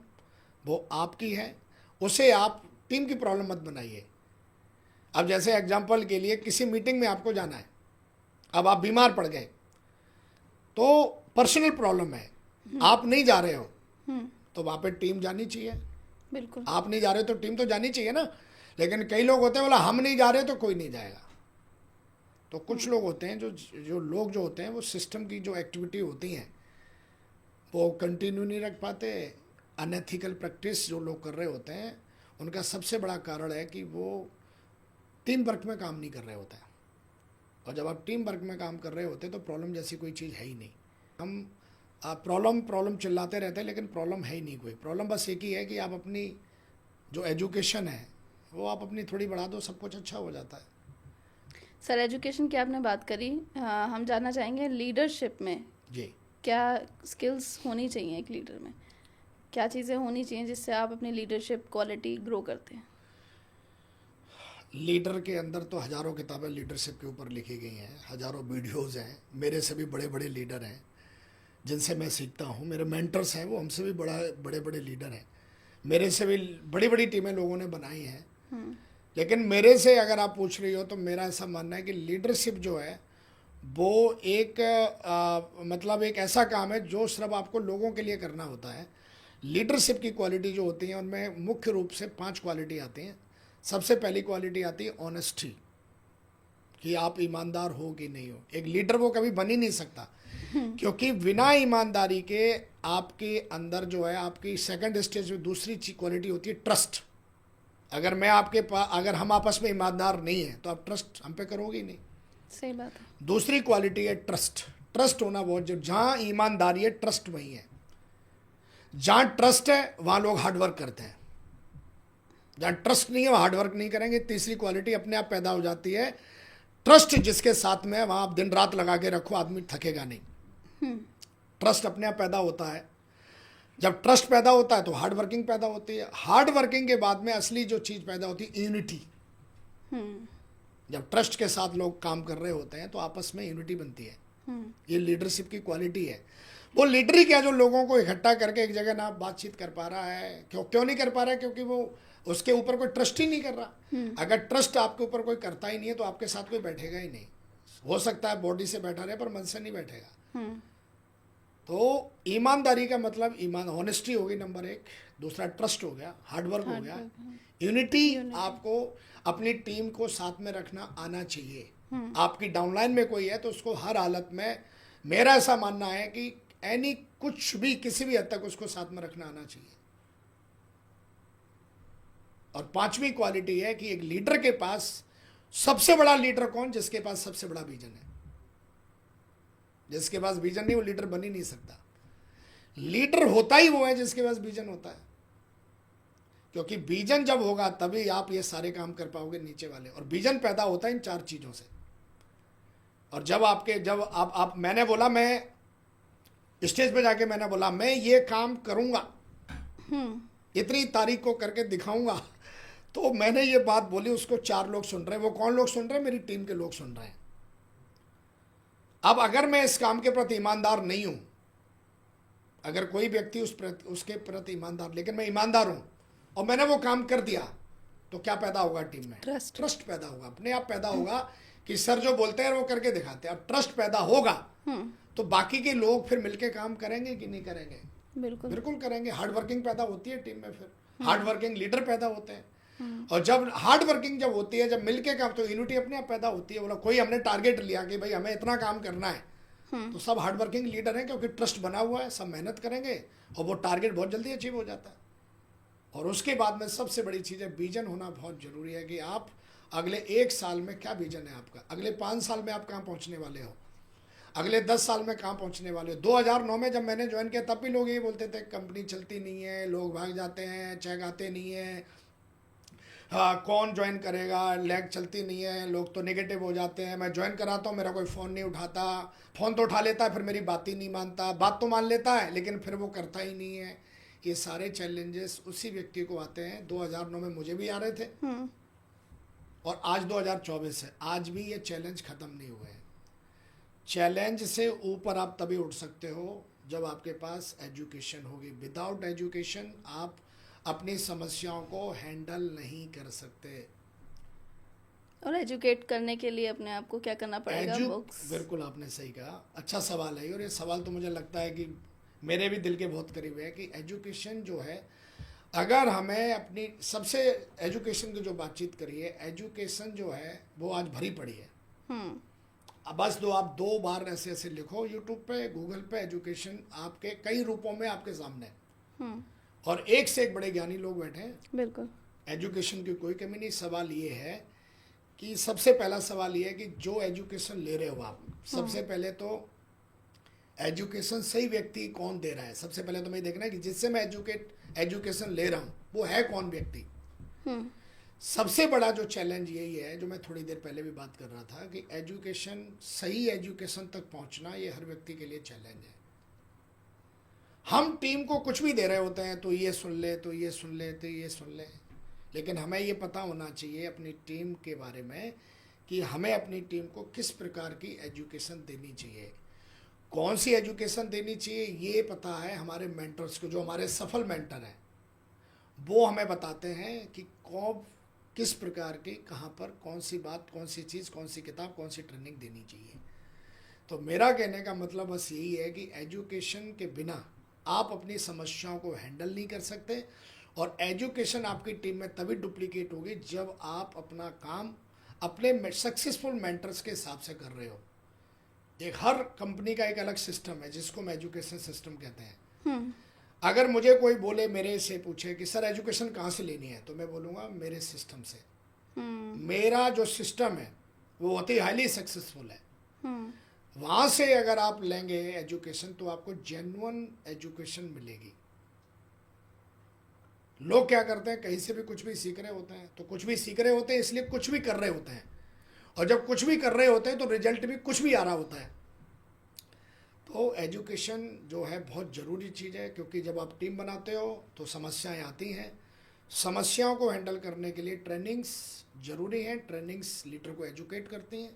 वो आपकी है, उसे आप टीम की प्रॉब्लम मत बनाइए। अब जैसे एग्जांपल के लिए किसी मीटिंग में आपको जाना है, अब आप बीमार पड़ गए तो पर्सनल प्रॉब्लम है, आप नहीं जा रहे हो तो वहाँ पे टीम जानी चाहिए। बिल्कुल। आप नहीं जा रहे तो टीम तो जानी चाहिए ना। लेकिन कई लोग होते हैं बोला हम नहीं जा रहे तो कोई नहीं जाएगा। तो कुछ लोग होते हैं जो लोग जो होते हैं वो सिस्टम की जो एक्टिविटी होती हैं वो कंटिन्यू नहीं रख पाते। अनएथिकल प्रैक्टिस जो लोग कर रहे होते हैं उनका सबसे बड़ा कारण है कि वो टीम वर्क में काम नहीं कर रहे होते हैं। और जब आप टीम वर्क में काम कर रहे होते हैं तो प्रॉब्लम जैसी कोई चीज़ है ही नहीं। हम प्रॉब्लम चिल्लाते रहते हैं लेकिन प्रॉब्लम है ही नहीं कोई। प्रॉब्लम बस एक ही है कि आप अपनी जो एजुकेशन है वो आप अपनी थोड़ी बढ़ा दो, सब कुछ अच्छा हो जाता है। सर एजुकेशन की आपने बात करी, हम जानना चाहेंगे लीडरशिप में जी, क्या स्किल्स होनी चाहिए एक लीडर में, क्या चीज़ें होनी चाहिए जिससे आप अपनी लीडरशिप क्वालिटी ग्रो करते हैं? लीडर के अंदर तो हज़ारों किताबें लीडरशिप के ऊपर लिखी गई हैं, हज़ारों वीडियोज़ हैं। मेरे से भी बड़े बड़े लीडर हैं जिनसे मैं सीखता हूँ। मेरे मेंटर्स हैं वो हमसे भी बड़े बड़े लीडर हैं। मेरे से भी बड़ी बड़ी टीमें लोगों ने बनाई हैं। लेकिन मेरे से अगर आप पूछ रही हो तो मेरा ऐसा मानना है कि लीडरशिप जो है वो एक मतलब एक ऐसा काम है जो सिर्फ आपको लोगों के लिए करना होता है। लीडरशिप की क्वालिटी जो होती है उनमें मुख्य रूप से 5 क्वालिटी आती हैं। सबसे पहली क्वालिटी आती है ऑनेस्टी, कि आप ईमानदार हो कि नहीं हो। एक लीडर वो कभी बन ही नहीं सकता, क्योंकि बिना ईमानदारी के आपके अंदर जो है आपकी सेकंड स्टेज में दूसरी क्वालिटी होती है ट्रस्ट। अगर अगर हम आपस में ईमानदार नहीं है तो आप ट्रस्ट हम पे करोगे ही नहीं। सही बात है। दूसरी क्वालिटी है ट्रस्ट। ट्रस्ट होना बहुत जहाँ ईमानदारी है ट्रस्ट वही है। जहाँ ट्रस्ट है वहाँ लोग हार्डवर्क करते हैं, जहाँ ट्रस्ट नहीं है वो हार्डवर्क नहीं करेंगे। तीसरी क्वालिटी अपने आप पैदा हो जाती है, ट्रस्ट जिसके साथ में है वहाँ आप दिन रात लगा के रखो आदमी थकेगा नहीं। ट्रस्ट अपने आप पैदा होता है। जब ट्रस्ट पैदा होता है तो हार्ड वर्किंग पैदा होती है। हार्ड वर्किंग के बाद में असली जो चीज़ पैदा होती है यूनिटी। जब ट्रस्ट के साथ लोग काम कर रहे होते हैं तो आपस में यूनिटी बनती है। ये लीडरशिप की क्वालिटी है। वो लीडर ही क्या जो लोगों को इकट्ठा करके एक जगह ना बातचीत कर पा रहा है। क्यों नहीं कर पा रहा है? क्योंकि वो उसके ऊपर कोई ट्रस्ट ही नहीं कर रहा। अगर ट्रस्ट आपके ऊपर कोई करता ही नहीं है तो आपके साथ कोई बैठेगा ही नहीं। हो सकता है बॉडी से बैठा रहे पर मन से नहीं बैठेगा। तो ईमानदारी का मतलब ऑनेस्टी होगी नंबर 1, दूसरा ट्रस्ट हो गया, हार्डवर्क हो गया, यूनिटी। आपको अपनी टीम को साथ में रखना आना चाहिए। आपकी डाउनलाइन में कोई है तो उसको हर हालत में, मेरा ऐसा मानना है कि कुछ भी किसी भी हद तक उसको साथ में रखना आना चाहिए। और 5वीं क्वालिटी है कि एक लीडर के पास, सबसे बड़ा लीडर कौन? जिसके पास सबसे बड़ा विजन है। जिसके पास विजन नहीं वो लीडर बन ही नहीं सकता। लीडर होता ही वो है जिसके पास विजन होता है, क्योंकि विजन जब होगा तभी आप ये सारे काम कर पाओगे नीचे वाले। और विजन पैदा होता है इन 4 चीजों से। और जब मैंने बोला, मैं स्टेज पे जाके मैंने बोला मैं ये काम करूंगा, इतनी तारीख को करके दिखाऊंगा, तो मैंने ये बात बोली, उसको 4 लोग सुन रहे हैं। वो कौन लोग सुन रहे हैं? मेरी टीम के लोग सुन रहे हैं। अब अगर मैं इस काम के प्रति ईमानदार नहीं हूं, अगर कोई व्यक्ति उसके प्रति ईमानदार, लेकिन मैं ईमानदार हूं और मैंने वो काम कर दिया, तो क्या पैदा होगा टीम में? ट्रस्ट पैदा होगा। अपने आप पैदा होगा कि सर जो बोलते हैं वो करके दिखाते हैं। अब ट्रस्ट पैदा होगा तो बाकी के लोग फिर मिलके काम करेंगे कि नहीं करेंगे? बिल्कुल करेंगे। हार्ड वर्किंग पैदा होती है टीम में, फिर हार्ड वर्किंग लीडर पैदा होते हैं। और जब हार्ड वर्किंग जब होती है, जब मिलके काम, तो यूनिटी अपने आप पैदा होती है। बोला कोई हमने टारगेट लिया कि भाई हमें इतना काम करना है, तो सब हार्ड वर्किंग लीडर हैं, क्योंकि ट्रस्ट बना हुआ है, सब मेहनत करेंगे और वो टारगेट बहुत जल्दी अचीव हो जाता है। और उसके बाद में सबसे बड़ी चीज़ है विजन होना। बहुत जरूरी है कि आप अगले 1 साल में क्या विजन है आपका, अगले 5 साल में आप कहाँ पहुँचने वाले हो, अगले 10 साल में कहाँ पहुँचने वाले हो। 2009 में जब मैंने ज्वाइन किया तब भी लोग ये बोलते थे कंपनी चलती नहीं है, लोग भाग जाते हैं, चेक आते नहीं है, कौन ज्वाइन करेगा, लैग चलती नहीं है, लोग तो नेगेटिव हो जाते हैं। मैं ज्वाइन कराता हूँ, मेरा कोई फ़ोन नहीं उठाता, फ़ोन तो उठा लेता है फिर मेरी बात ही नहीं मानता, बात तो मान लेता है लेकिन फिर वो करता ही नहीं है। ये सारे चैलेंजेस उसी व्यक्ति को आते हैं। 2009 में मुझे भी आ रहे थे, और आज 2024 है, आज भी ये चैलेंज ख़त्म नहीं हुए हैं। चैलेंज से ऊपर आप तभी उठ सकते हो जब आपके पास एजुकेशन होगी। विदाउट एजुकेशन आप अपनी समस्याओं को हैंडल नहीं कर सकते। और एजुकेट करने के लिए अपने आप को क्या करना पड़ेगा? बुक्स। बिल्कुल आपने सही कहा, अच्छा सवाल है। और ये सवाल तो मुझे लगता है कि मेरे भी दिल के बहुत करीब है कि एजुकेशन जो है, अगर हमें अपनी सबसे एजुकेशन की जो बातचीत करी है, एजुकेशन जो है वो आज भरी पड़ी है। अब बस आप 2 बार ऐसे ऐसे लिखो यूट्यूब पे, गूगल पे, एजुकेशन आपके कई रूपों में आपके सामने है। और एक से एक बड़े ज्ञानी लोग बैठे हैं। बिल्कुल। एजुकेशन की कोई कमी नहीं। सवाल ये है कि सबसे पहला सवाल ये है कि जो एजुकेशन ले रहे हो आप, सबसे पहले तो एजुकेशन सही व्यक्ति कौन दे रहा है। सबसे पहले तो मैं देखना है कि जिससे मैं एजुकेशन ले रहा हूँ वो है कौन व्यक्ति। सबसे बड़ा जो चैलेंज यही है, जो मैं थोड़ी देर पहले भी बात कर रहा था, कि एजुकेशन, सही एजुकेशन तक पहुंचना ये हर व्यक्ति के लिए चैलेंज है। हम टीम को कुछ भी दे रहे होते हैं, तो ये सुन ले, तो ये सुन ले, तो ये सुन ले, लेकिन हमें ये पता होना चाहिए अपनी टीम के बारे में कि हमें अपनी टीम को किस प्रकार की एजुकेशन देनी चाहिए, कौन सी एजुकेशन देनी चाहिए। ये पता है हमारे मेंटर्स को, जो हमारे सफल मेंटर हैं वो हमें बताते हैं कि कब, किस प्रकार की, कहाँ पर, कौन सी बात, कौन सी चीज़, कौन सी किताब, कौन सी ट्रेनिंग देनी चाहिए। तो मेरा कहने का मतलब बस यही है कि एजुकेशन के बिना आप अपनी समस्याओं को हैंडल नहीं कर सकते। और एजुकेशन आपकी टीम में तभी डुप्लीकेट होगी जब आप अपना काम अपने सक्सेसफुल मेंटर्स के हिसाब से कर रहे हो। एक हर कंपनी का एक अलग सिस्टम है जिसको हम एजुकेशन सिस्टम कहते हैं। अगर मुझे कोई बोले, मेरे से पूछे कि सर एजुकेशन कहाँ से लेनी है, तो मैं बोलूँगा मेरे सिस्टम से। मेरा जो सिस्टम है वो बहुत ही हाईली सक्सेसफुल है। वहाँ से अगर आप लेंगे एजुकेशन तो आपको जेन्युइन एजुकेशन मिलेगी। लोग क्या करते हैं, कहीं से भी कुछ भी सीख रहे होते हैं, तो कुछ भी सीख रहे होते हैं इसलिए कुछ भी कर रहे होते हैं, और जब कुछ भी कर रहे होते हैं तो रिजल्ट भी कुछ भी आ रहा होता है। तो एजुकेशन जो है बहुत ज़रूरी चीज़ है, क्योंकि जब आप टीम बनाते हो तो समस्याएं आती हैं। समस्याओं को हैंडल करने के लिए ट्रेनिंग्स ज़रूरी हैं। ट्रेनिंग्स लीडर को एजुकेट करती हैं,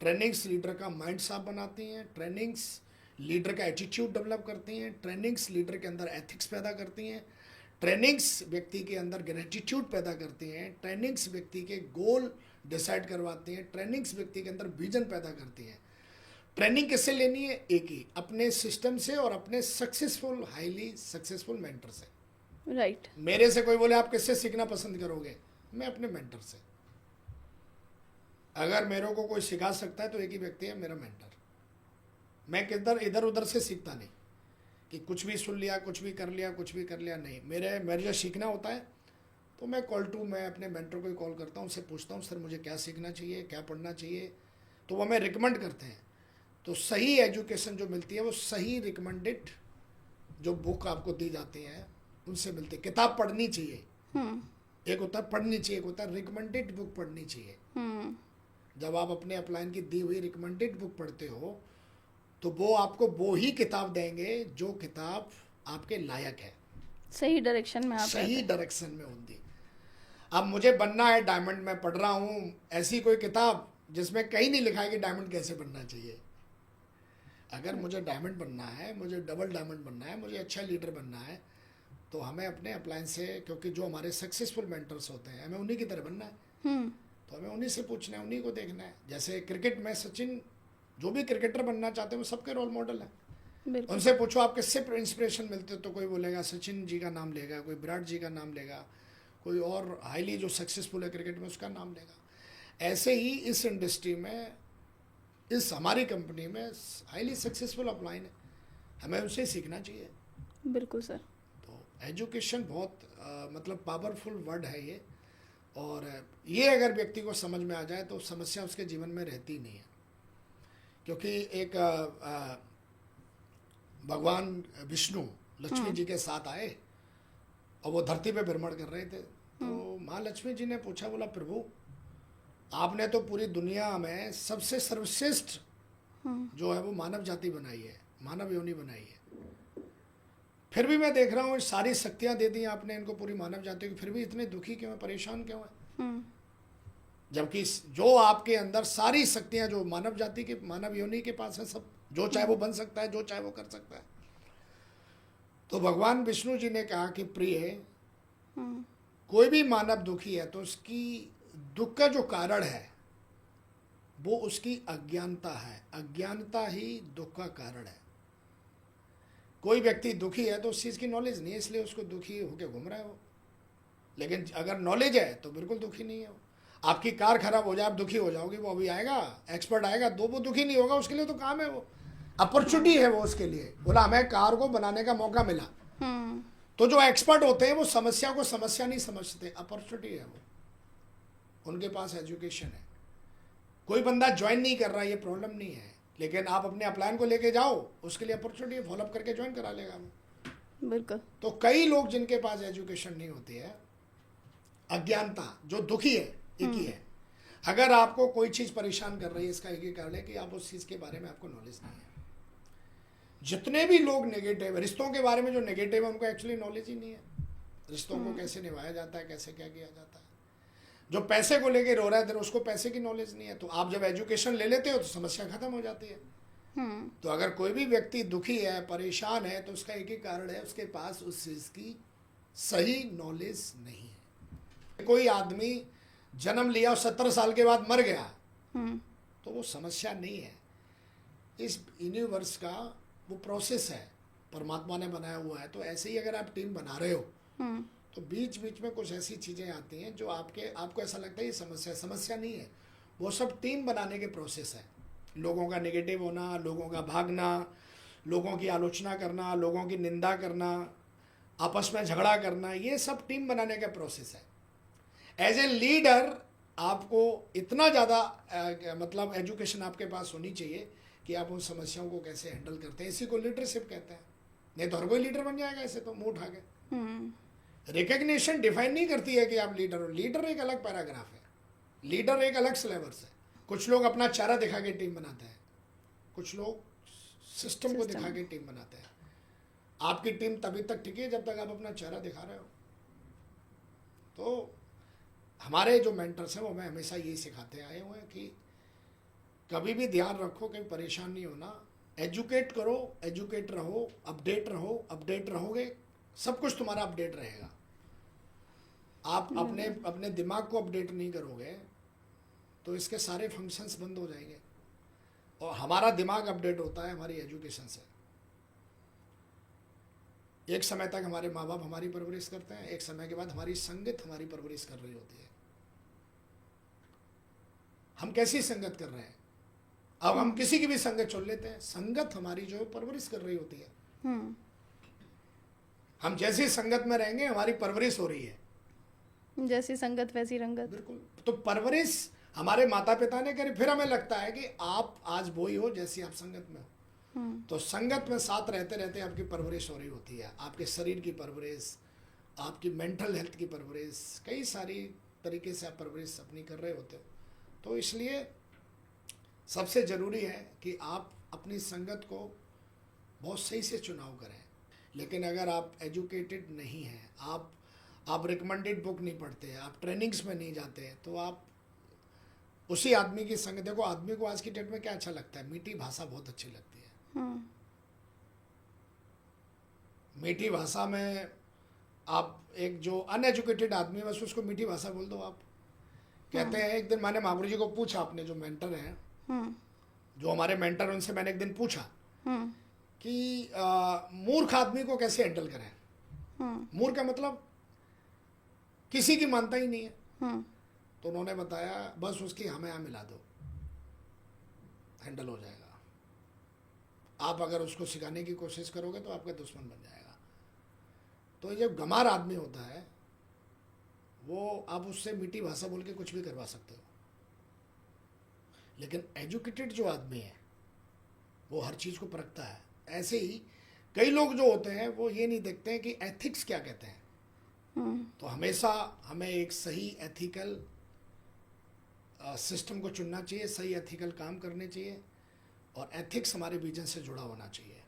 ट्रेनिंग्स लीडर का माइंड साफ बनाती हैं, ट्रेनिंग्स लीडर का एटीट्यूड डेवलप करती हैं, ट्रेनिंग्स लीडर के अंदर एथिक्स पैदा करती हैं, ट्रेनिंग्स व्यक्ति के अंदर ग्रेटिट्यूड पैदा करती हैं, ट्रेनिंग्स व्यक्ति के गोल डिसाइड करवाती हैं, ट्रेनिंग्स व्यक्ति के अंदर विजन पैदा करती हैं। ट्रेनिंग किससे लेनी है? एक ही, अपने सिस्टम से और अपने सक्सेसफुल, हाईली सक्सेसफुल मेंटर से। राइट। मेरे से कोई बोले आप किससे सीखना पसंद करोगे, मैं अपने मेंटर से। अगर मेरे को कोई सिखा सकता है तो एक ही व्यक्ति है, मेरा मेंटर। मैं किधर इधर उधर से सीखता नहीं कि कुछ भी सुन लिया, कुछ भी कर लिया, कुछ भी कर लिया, नहीं। मेरे जो सीखना होता है तो मैं मैं अपने मेंटर को ही कॉल करता हूँ, उससे पूछता हूँ सर मुझे क्या सीखना चाहिए, क्या पढ़ना चाहिए, तो वो हमें रिकमेंड करते हैं। तो सही एजुकेशन जो मिलती है वो सही रिकमेंडेड जो बुक आपको दी जाती हैं उनसे मिलती है। किताब पढ़नी चाहिए, एक होता है पढ़नी चाहिए, एक होता है रिकमेंडेड बुक पढ़नी चाहिए। जब आप अपने अपलाइन की दी हुई रिकमेंडेड बुक पढ़ते हो तो वो आपको वो ही किताब देंगे जो किताब आपके लायक है, सही डायरेक्शन में, आप सही डायरेक्शन में होंगी। अब मुझे बनना है डायमंड, मैं पढ़ रहा हूँ ऐसी कोई किताब जिसमें कहीं नहीं लिखा है कि डायमंड कैसे बनना चाहिए। अगर मुझे डायमंड बनना है, मुझे डबल डायमंड बनना है, मुझे अच्छा लीडर बनना है, तो हमें अपने अपलाइन से, क्योंकि जो हमारे सक्सेसफुल मेंटर्स होते हैं हमें उन्हीं की तरह बनना है, तो हमें उन्हीं से पूछना है, उन्हीं को देखना है। जैसे क्रिकेट में सचिन, जो भी क्रिकेटर बनना चाहते हैं वो सबके रोल मॉडल है। उनसे पूछो आप किससे इंस्पिरेशन मिलते हो, तो कोई बोलेगा सचिन जी का नाम लेगा, कोई विराट जी का नाम लेगा, कोई और हाईली जो सक्सेसफुल है क्रिकेट में उसका नाम लेगा। ऐसे ही इस इंडस्ट्री में, इस हमारी कंपनी में हाईली सक्सेसफुल अपलाइन है, हमें उनसे सीखना चाहिए। बिल्कुल सर। तो एजुकेशन बहुत मतलब पावरफुल वर्ड है ये, और ये अगर व्यक्ति को समझ में आ जाए तो समस्या उसके जीवन में रहती नहीं है। क्योंकि एक भगवान विष्णु लक्ष्मी जी के साथ आए और वो धरती पे भ्रमण कर रहे थे, तो माँ लक्ष्मी जी ने पूछा, बोला प्रभु आपने तो पूरी दुनिया में सबसे सर्वश्रेष्ठ जो है वो मानव जाति बनाई है, मानव योनि बनाई है, फिर भी मैं देख रहा हूँ सारी शक्तियाँ दे दी आपने इनको, पूरी मानव जाति को, फिर भी इतने दुखी क्यों है, परेशान क्यों है? जबकि जो आपके अंदर सारी शक्तियां जो मानव जाति के, मानव योनि के पास है, सब जो चाहे वो बन सकता है, जो चाहे वो कर सकता है। तो भगवान विष्णु जी ने कहा कि प्रिय, कोई भी मानव दुखी है तो उसकी दुख का जो कारण है वो उसकी अज्ञानता है। अज्ञानता ही दुख का कारण है। कोई व्यक्ति दुखी है तो उस चीज़ की नॉलेज नहीं है, इसलिए उसको दुखी होकर घूम रहा है वो। लेकिन अगर नॉलेज है तो बिल्कुल दुखी नहीं है वो। आपकी कार खराब हो जाए, आप दुखी हो जाओगे, वो अभी आएगा, एक्सपर्ट आएगा, तो वो दुखी नहीं होगा। उसके लिए तो काम है, वो अपॉर्चुनिटी है वो उसके लिए। बोला हमें कार को बनाने का मौका मिला। तो जो एक्सपर्ट होते हैं वो समस्या को समस्या नहीं समझते, अपॉर्चुनिटी है वो। उनके पास एजुकेशन है। कोई बंदा ज्वाइन नहीं कर रहा, ये प्रॉब्लम नहीं है, लेकिन आप अपने अपलाइन को लेके जाओ, उसके लिए अपॉर्चुनिटी, फॉलोअप करके ज्वाइन करा लेगा वो। बिल्कुल। तो कई लोग जिनके पास एजुकेशन नहीं होती है, अज्ञानता, जो दुखी है, एक ही है। अगर आपको कोई चीज़ परेशान कर रही है, इसका एक ही कारण है कि आप उस चीज़ के बारे में आपको नॉलेज नहीं है। जितने भी लोग नेगेटिव, रिश्तों के बारे में जो नेगेटिव है, उनको एक्चुअली नॉलेज ही नहीं है। रिश्तों को कैसे निभाया जाता है, कैसे क्या किया जाता है। जो पैसे को लेके रो रहा है, उसको पैसे की नॉलेज नहीं है। तो आप जब एजुकेशन ले लेते हो तो समस्या खत्म हो जाती है। तो अगर कोई भी व्यक्ति दुखी है, परेशान है, तो उसका एक ही कारण है, उसके पास उस चीज़ की सही नॉलेज नहीं है। कोई आदमी जन्म लिया और 17 साल के बाद मर गया, तो वो समस्या नहीं है। इस यूनिवर्स का वो प्रोसेस है, परमात्मा ने बनाया हुआ है। तो ऐसे ही अगर आप टीम बना रहे हो तो बीच बीच में कुछ ऐसी चीज़ें आती हैं जो आपको ऐसा लगता है ये समस्या नहीं है। वो सब टीम बनाने के प्रोसेस है। लोगों का नेगेटिव होना, लोगों का भागना, लोगों की आलोचना करना, लोगों की निंदा करना, आपस में झगड़ा करना, ये सब टीम बनाने का प्रोसेस है। एज ए लीडर आपको इतना ज़्यादा मतलब एजुकेशन आपके पास होनी चाहिए कि आप उन समस्याओं को कैसे हैंडल करते हैं। इसी को लीडरशिप कहते हैं। नहीं तो हर कोई लीडर बन जाएगा ऐसे तो, मुंह उठा के। रिकग्निशन डिफाइन नहीं करती है कि आप लीडर हो। लीडर एक अलग पैराग्राफ है, लीडर एक अलग सिलेबस है। कुछ लोग अपना चेहरा दिखा के टीम बनाते हैं, कुछ लोग सिस्टम को दिखा के टीम बनाते हैं। आपकी टीम तभी तक टिकी है जब तक आप अपना चेहरा दिखा रहे हो। तो हमारे जो मेंटर्स हैं वो हमें हमेशा यही सिखाते आए हुए हैं कि कभी भी ध्यान रखो, कभी परेशान नहीं होना। एजुकेट करो, एजुकेट रहो, अपडेट रहो, अपडेट रहोगे, सब कुछ तुम्हारा अपडेट रहेगा। आप अपने दिमाग को अपडेट नहीं करोगे तो इसके सारे फंक्शंस बंद हो जाएंगे। और हमारा दिमाग अपडेट होता है हमारी एजुकेशन से। एक समय तक हमारे माँ बाप हमारी परवरिश करते हैं, एक समय के बाद हमारी संगत हमारी परवरिश कर रही होती है। हम कैसी संगत कर रहे हैं? अब हम किसी की भी संगत चुन लेते हैं, संगत हमारी जो परवरिश कर रही होती है। हम जैसी संगत में रहेंगे हमारी परवरिश हो रही है। जैसी संगत वैसी रंगत। बिल्कुल। तो परवरिश हमारे माता पिता ने करी, फिर हमें लगता है कि आप आज वही हो जैसी आप संगत में हो। तो संगत में साथ रहते रहते आपकी परवरिश हो रही होती है। आपके शरीर की परवरिश, आपकी मेंटल हेल्थ की परवरिश, कई सारी तरीके से आप परवरिश अपनी कर रहे होते हो। तो इसलिए सबसे ज़रूरी है कि आप अपनी संगत को बहुत सही से चुनाव करें। लेकिन अगर आप एजुकेटेड नहीं हैं, आप रिकमेंडेड बुक नहीं पढ़ते, आप ट्रेनिंग्स में नहीं जाते, तो आप उसी आदमी की संगत। देखो, आदमी को आज की डेट में क्या अच्छा लगता है? मीठी भाषा बहुत अच्छी लगती है। मीठी भाषा में आप एक जो अनएजुकेटेड आदमी है बस उसको मीठी भाषा बोल दो आप। कहते हैं, एक दिन मैंने महापुर जी को पूछा, अपने जो मेंटर हैं, जो हमारे मेंटर, उनसे मैंने एक दिन पूछा कि मूर्ख आदमी को कैसे हैंडल करें। मूर्ख का मतलब किसी की मानता ही नहीं है। तो उन्होंने बताया, बस उसकी हमें यहाँ मिला दो, हैंडल हो जाएगा। आप अगर उसको सिखाने की कोशिश करोगे तो आपका दुश्मन बन जाएगा। तो ये गंवार आदमी होता है, वो आप उससे मीठी भाषा बोल के कुछ भी करवा सकते हो। लेकिन एजुकेटेड जो आदमी है वो हर चीज़ को परखता है। ऐसे ही कई लोग जो होते हैं वो ये नहीं देखते हैं कि एथिक्स क्या कहते हैं। तो हमेशा हमें एक सही एथिकल सिस्टम को चुनना चाहिए, सही एथिकल काम करने चाहिए, और एथिक्स हमारे विजन से जुड़ा होना चाहिए।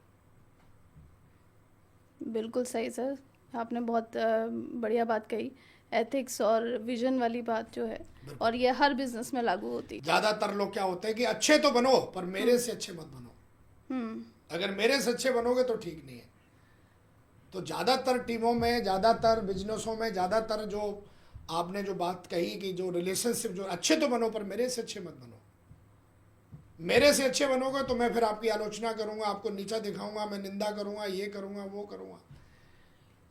बिल्कुल सही सर, आपने बहुत बढ़िया बात कही। एथिक्स और विजन वाली बात जो है, और ये हर बिजनेस में लागू होती है। ज्यादातर लोग क्या होते हैं कि अच्छे तो बनो पर मेरे से अच्छे मत बनो। अगर मेरे से अच्छे बनोगे तो ठीक नहीं है। तो ज्यादातर टीमों में, ज्यादातर बिजनेसों में, ज्यादातर जो आपने जो बात कही कि जो रिलेशनशिप, जो अच्छे तो बनो पर मेरे से अच्छे मत बनो। मेरे से अच्छे बनोगे तो मैं फिर आपकी आलोचना करूंगा, आपको नीचा दिखाऊंगा, मैं निंदा करूंगा, ये करूंगा, वो करूंगा।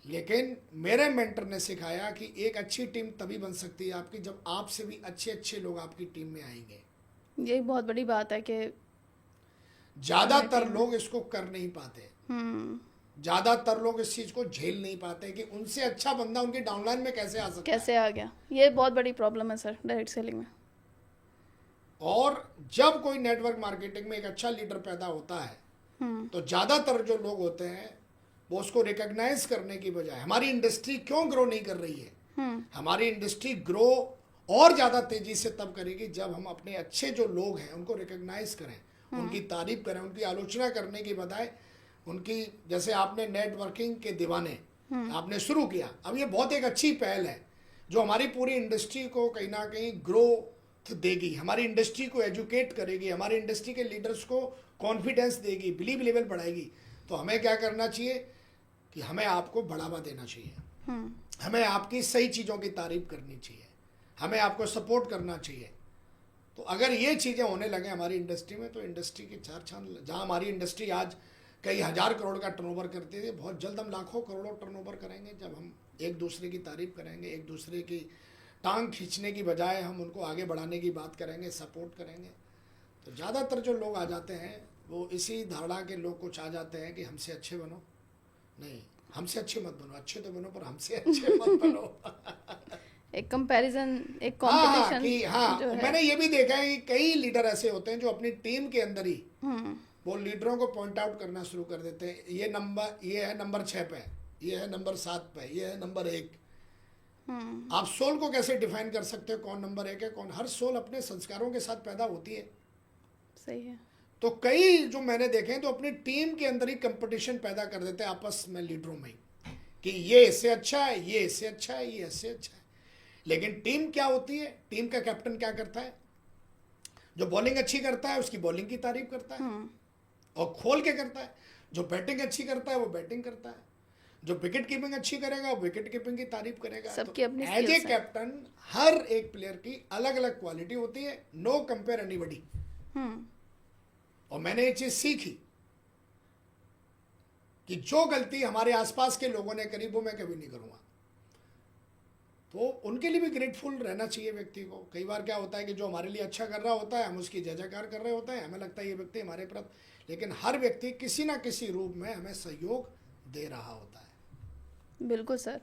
लेकिन मेरे मेंटर ने सिखाया कि एक अच्छी टीम तभी बन सकती है आपकी जब आपसे भी अच्छे अच्छे लोग आपकी टीम में आएंगे। ये बहुत बड़ी बात है कि ज्यादातर लोग इसको कर नहीं पाते। ज्यादातर लोग इस चीज को झेल नहीं पाते कि उनसे अच्छा बंदा उनकी डाउनलाइन में कैसे आ सकता कैसे आ गया। ये बहुत बड़ी प्रॉब्लम है सर डायरेक्ट सेलिंग में। और जब कोई नेटवर्क मार्केटिंग में एक अच्छा लीडर पैदा होता है तो ज्यादातर जो लोग होते हैं वो उसको रिकॉग्नाइज करने की बजाय, हमारी इंडस्ट्री क्यों ग्रो नहीं कर रही है, हमारी इंडस्ट्री ग्रो और ज्यादा तेजी से तब करेगी जब हम अपने अच्छे जो लोग हैं उनको रिकॉग्नाइज करें, उनकी तारीफ करें, उनकी आलोचना करने की बजाय उनकी, जैसे आपने नेटवर्किंग के दीवाने आपने शुरू किया, अब ये बहुत एक अच्छी पहल है जो हमारी पूरी इंडस्ट्री को कहीं ना कहीं ग्रोथ देगी, हमारी इंडस्ट्री को एजुकेट करेगी, हमारी इंडस्ट्री के लीडर्स को कॉन्फिडेंस देगी, बिलीव लेवल बढ़ाएगी। तो हमें क्या करना चाहिए कि हमें आपको बढ़ावा देना चाहिए, हमें आपकी सही चीज़ों की तारीफ करनी चाहिए, हमें आपको सपोर्ट करना चाहिए। तो अगर ये चीज़ें होने लगे हमारी इंडस्ट्री में तो इंडस्ट्री की चार चांद, जहाँ हमारी इंडस्ट्री आज कई हजार करोड़ का टर्नओवर करती है, बहुत जल्द हम लाखों करोड़ों टर्नओवर करेंगे जब हम एक दूसरे की तारीफ करेंगे, एक दूसरे की टांग खींचने की बजाय हम उनको आगे बढ़ाने की बात करेंगे, सपोर्ट करेंगे। तो ज़्यादातर जो लोग आ जाते हैं वो इसी धारणा के लोग कुछ आ जाते हैं कि हमसे अच्छे बनो, नहीं हमसे अच्छे मत बनो, अच्छे तो बनो पर हमसे अच्छे मत बनो। एक कंपैरिजन, एक हाँ कंपटीशन कि हाँ, मैंने ये भी देखा है कि कई लीडर ऐसे होते हैं जो अपनी टीम के अंदर ही वो लीडरों को पॉइंट आउट करना शुरू कर देते हैं, ये है नंबर 6 पे, ये है नंबर 7 पे, ये है नंबर 1। आप सोल को कैसे डिफाइन कर सकते हो कौन नंबर 1 है, कौन? हर सोल अपने संस्कारों के साथ पैदा होती है। सही है। तो कई जो मैंने देखे हैं तो अपनी टीम के अंदर ही कंपटीशन पैदा कर देते हैं आपस में, लीडरों में, कि ये इससे अच्छा है, ये इससे अच्छा है, ये इससे अच्छा है। लेकिन टीम क्या होती है? टीम का कैप्टन क्या करता है? जो बॉलिंग अच्छी करता है उसकी बॉलिंग की तारीफ करता है और खोल के करता है। जो बैटिंग अच्छी करता है वो बैटिंग करता है। जो विकेट कीपिंग अच्छी करेगा वो विकेट कीपिंग की तारीफ करेगा। सबकी अपनी एज ए कैप्टन हर एक प्लेयर की अलग अलग क्वालिटी होती है, नो कंपेयर एनीबडी। और मैंने ये चीज सीखी कि जो गलती हमारे आसपास के लोगों ने करी वो मैं कभी नहीं करूंगा। तो उनके लिए भी ग्रेटफुल रहना चाहिए व्यक्ति को। कई बार क्या होता है कि जो हमारे लिए अच्छा कर रहा होता है हम उसकी जय जयकार कर रहे होते हैं, हमें लगता है ये व्यक्ति हमारे प्रति, लेकिन हर व्यक्ति किसी ना किसी रूप में हमें सहयोग दे रहा होता है। बिल्कुल सर।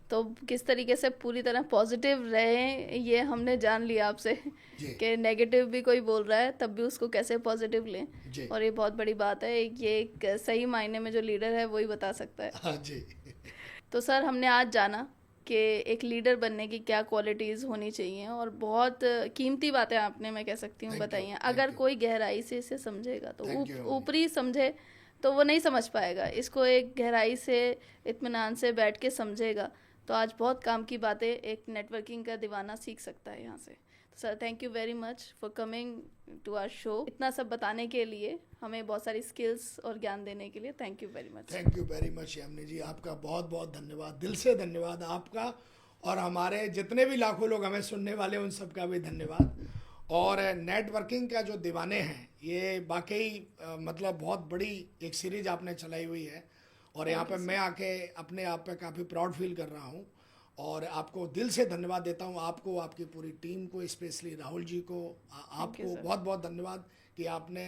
तो किस तरीके से पूरी तरह पॉजिटिव रहे ये हमने जान लिया आपसे कि नेगेटिव भी कोई बोल रहा है तब भी उसको कैसे पॉजिटिव लें, और ये बहुत बड़ी बात है। ये एक सही मायने में जो लीडर है वही बता सकता है। हाँ जी। तो सर हमने आज जाना कि एक लीडर बनने की क्या क्वालिटीज़ होनी चाहिए, और बहुत कीमती बातें आपने, मैं कह सकती हूँ, बताई हैं। अगर कोई गहराई से इसे समझेगा तो ऊपरी समझे तो वो नहीं समझ पाएगा, इसको एक गहराई से इत्मीनान से बैठ के समझेगा तो आज बहुत काम की बातें एक नेटवर्किंग का दीवाना सीख सकता है यहाँ से। तो sir thank you very much for coming to our show, इतना सब बताने के लिए, हमें बहुत सारी स्किल्स और ज्ञान देने के लिए। Thank you very much. Thank you very much Yamini ji, आपका बहुत बहुत धन्यवाद, दिल से धन्यवाद आपका, और हमारे जितने भी लाखों लोग हमें सुनने वाले उन सबका भी धन्यवाद। और नेटवर्किंग का जो दीवाने हैं ये वाकई मतलब बहुत बड़ी एक सीरीज आपने चलाई हुई है, और यहाँ पे मैं आके अपने आप पे काफ़ी प्राउड फील कर रहा हूँ, और आपको दिल से धन्यवाद देता हूँ, आपको, आपकी पूरी टीम को, स्पेशली राहुल जी को, आपको बहुत बहुत धन्यवाद कि आपने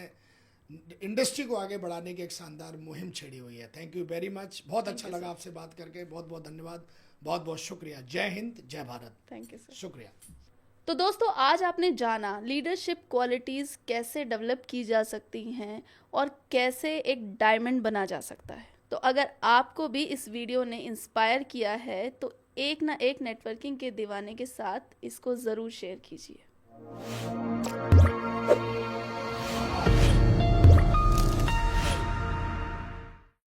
इंडस्ट्री को आगे बढ़ाने की एक शानदार मुहिम छेड़ी हुई है। थैंक यू वेरी मच, बहुत अच्छा लगा आपसे बात करके, बहुत बहुत धन्यवाद, बहुत बहुत शुक्रिया। जय हिंद, जय भारत। Thank you sir. शुक्रिया। तो दोस्तों आज आपने जाना लीडरशिप क्वालिटीज़ कैसे डेवलप की जा सकती हैं और कैसे एक डायमंड बना जा सकता है। तो अगर आपको भी इस वीडियो ने इंस्पायर किया है तो एक ना एक नेटवर्किंग के दीवाने के साथ इसको ज़रूर शेयर कीजिए।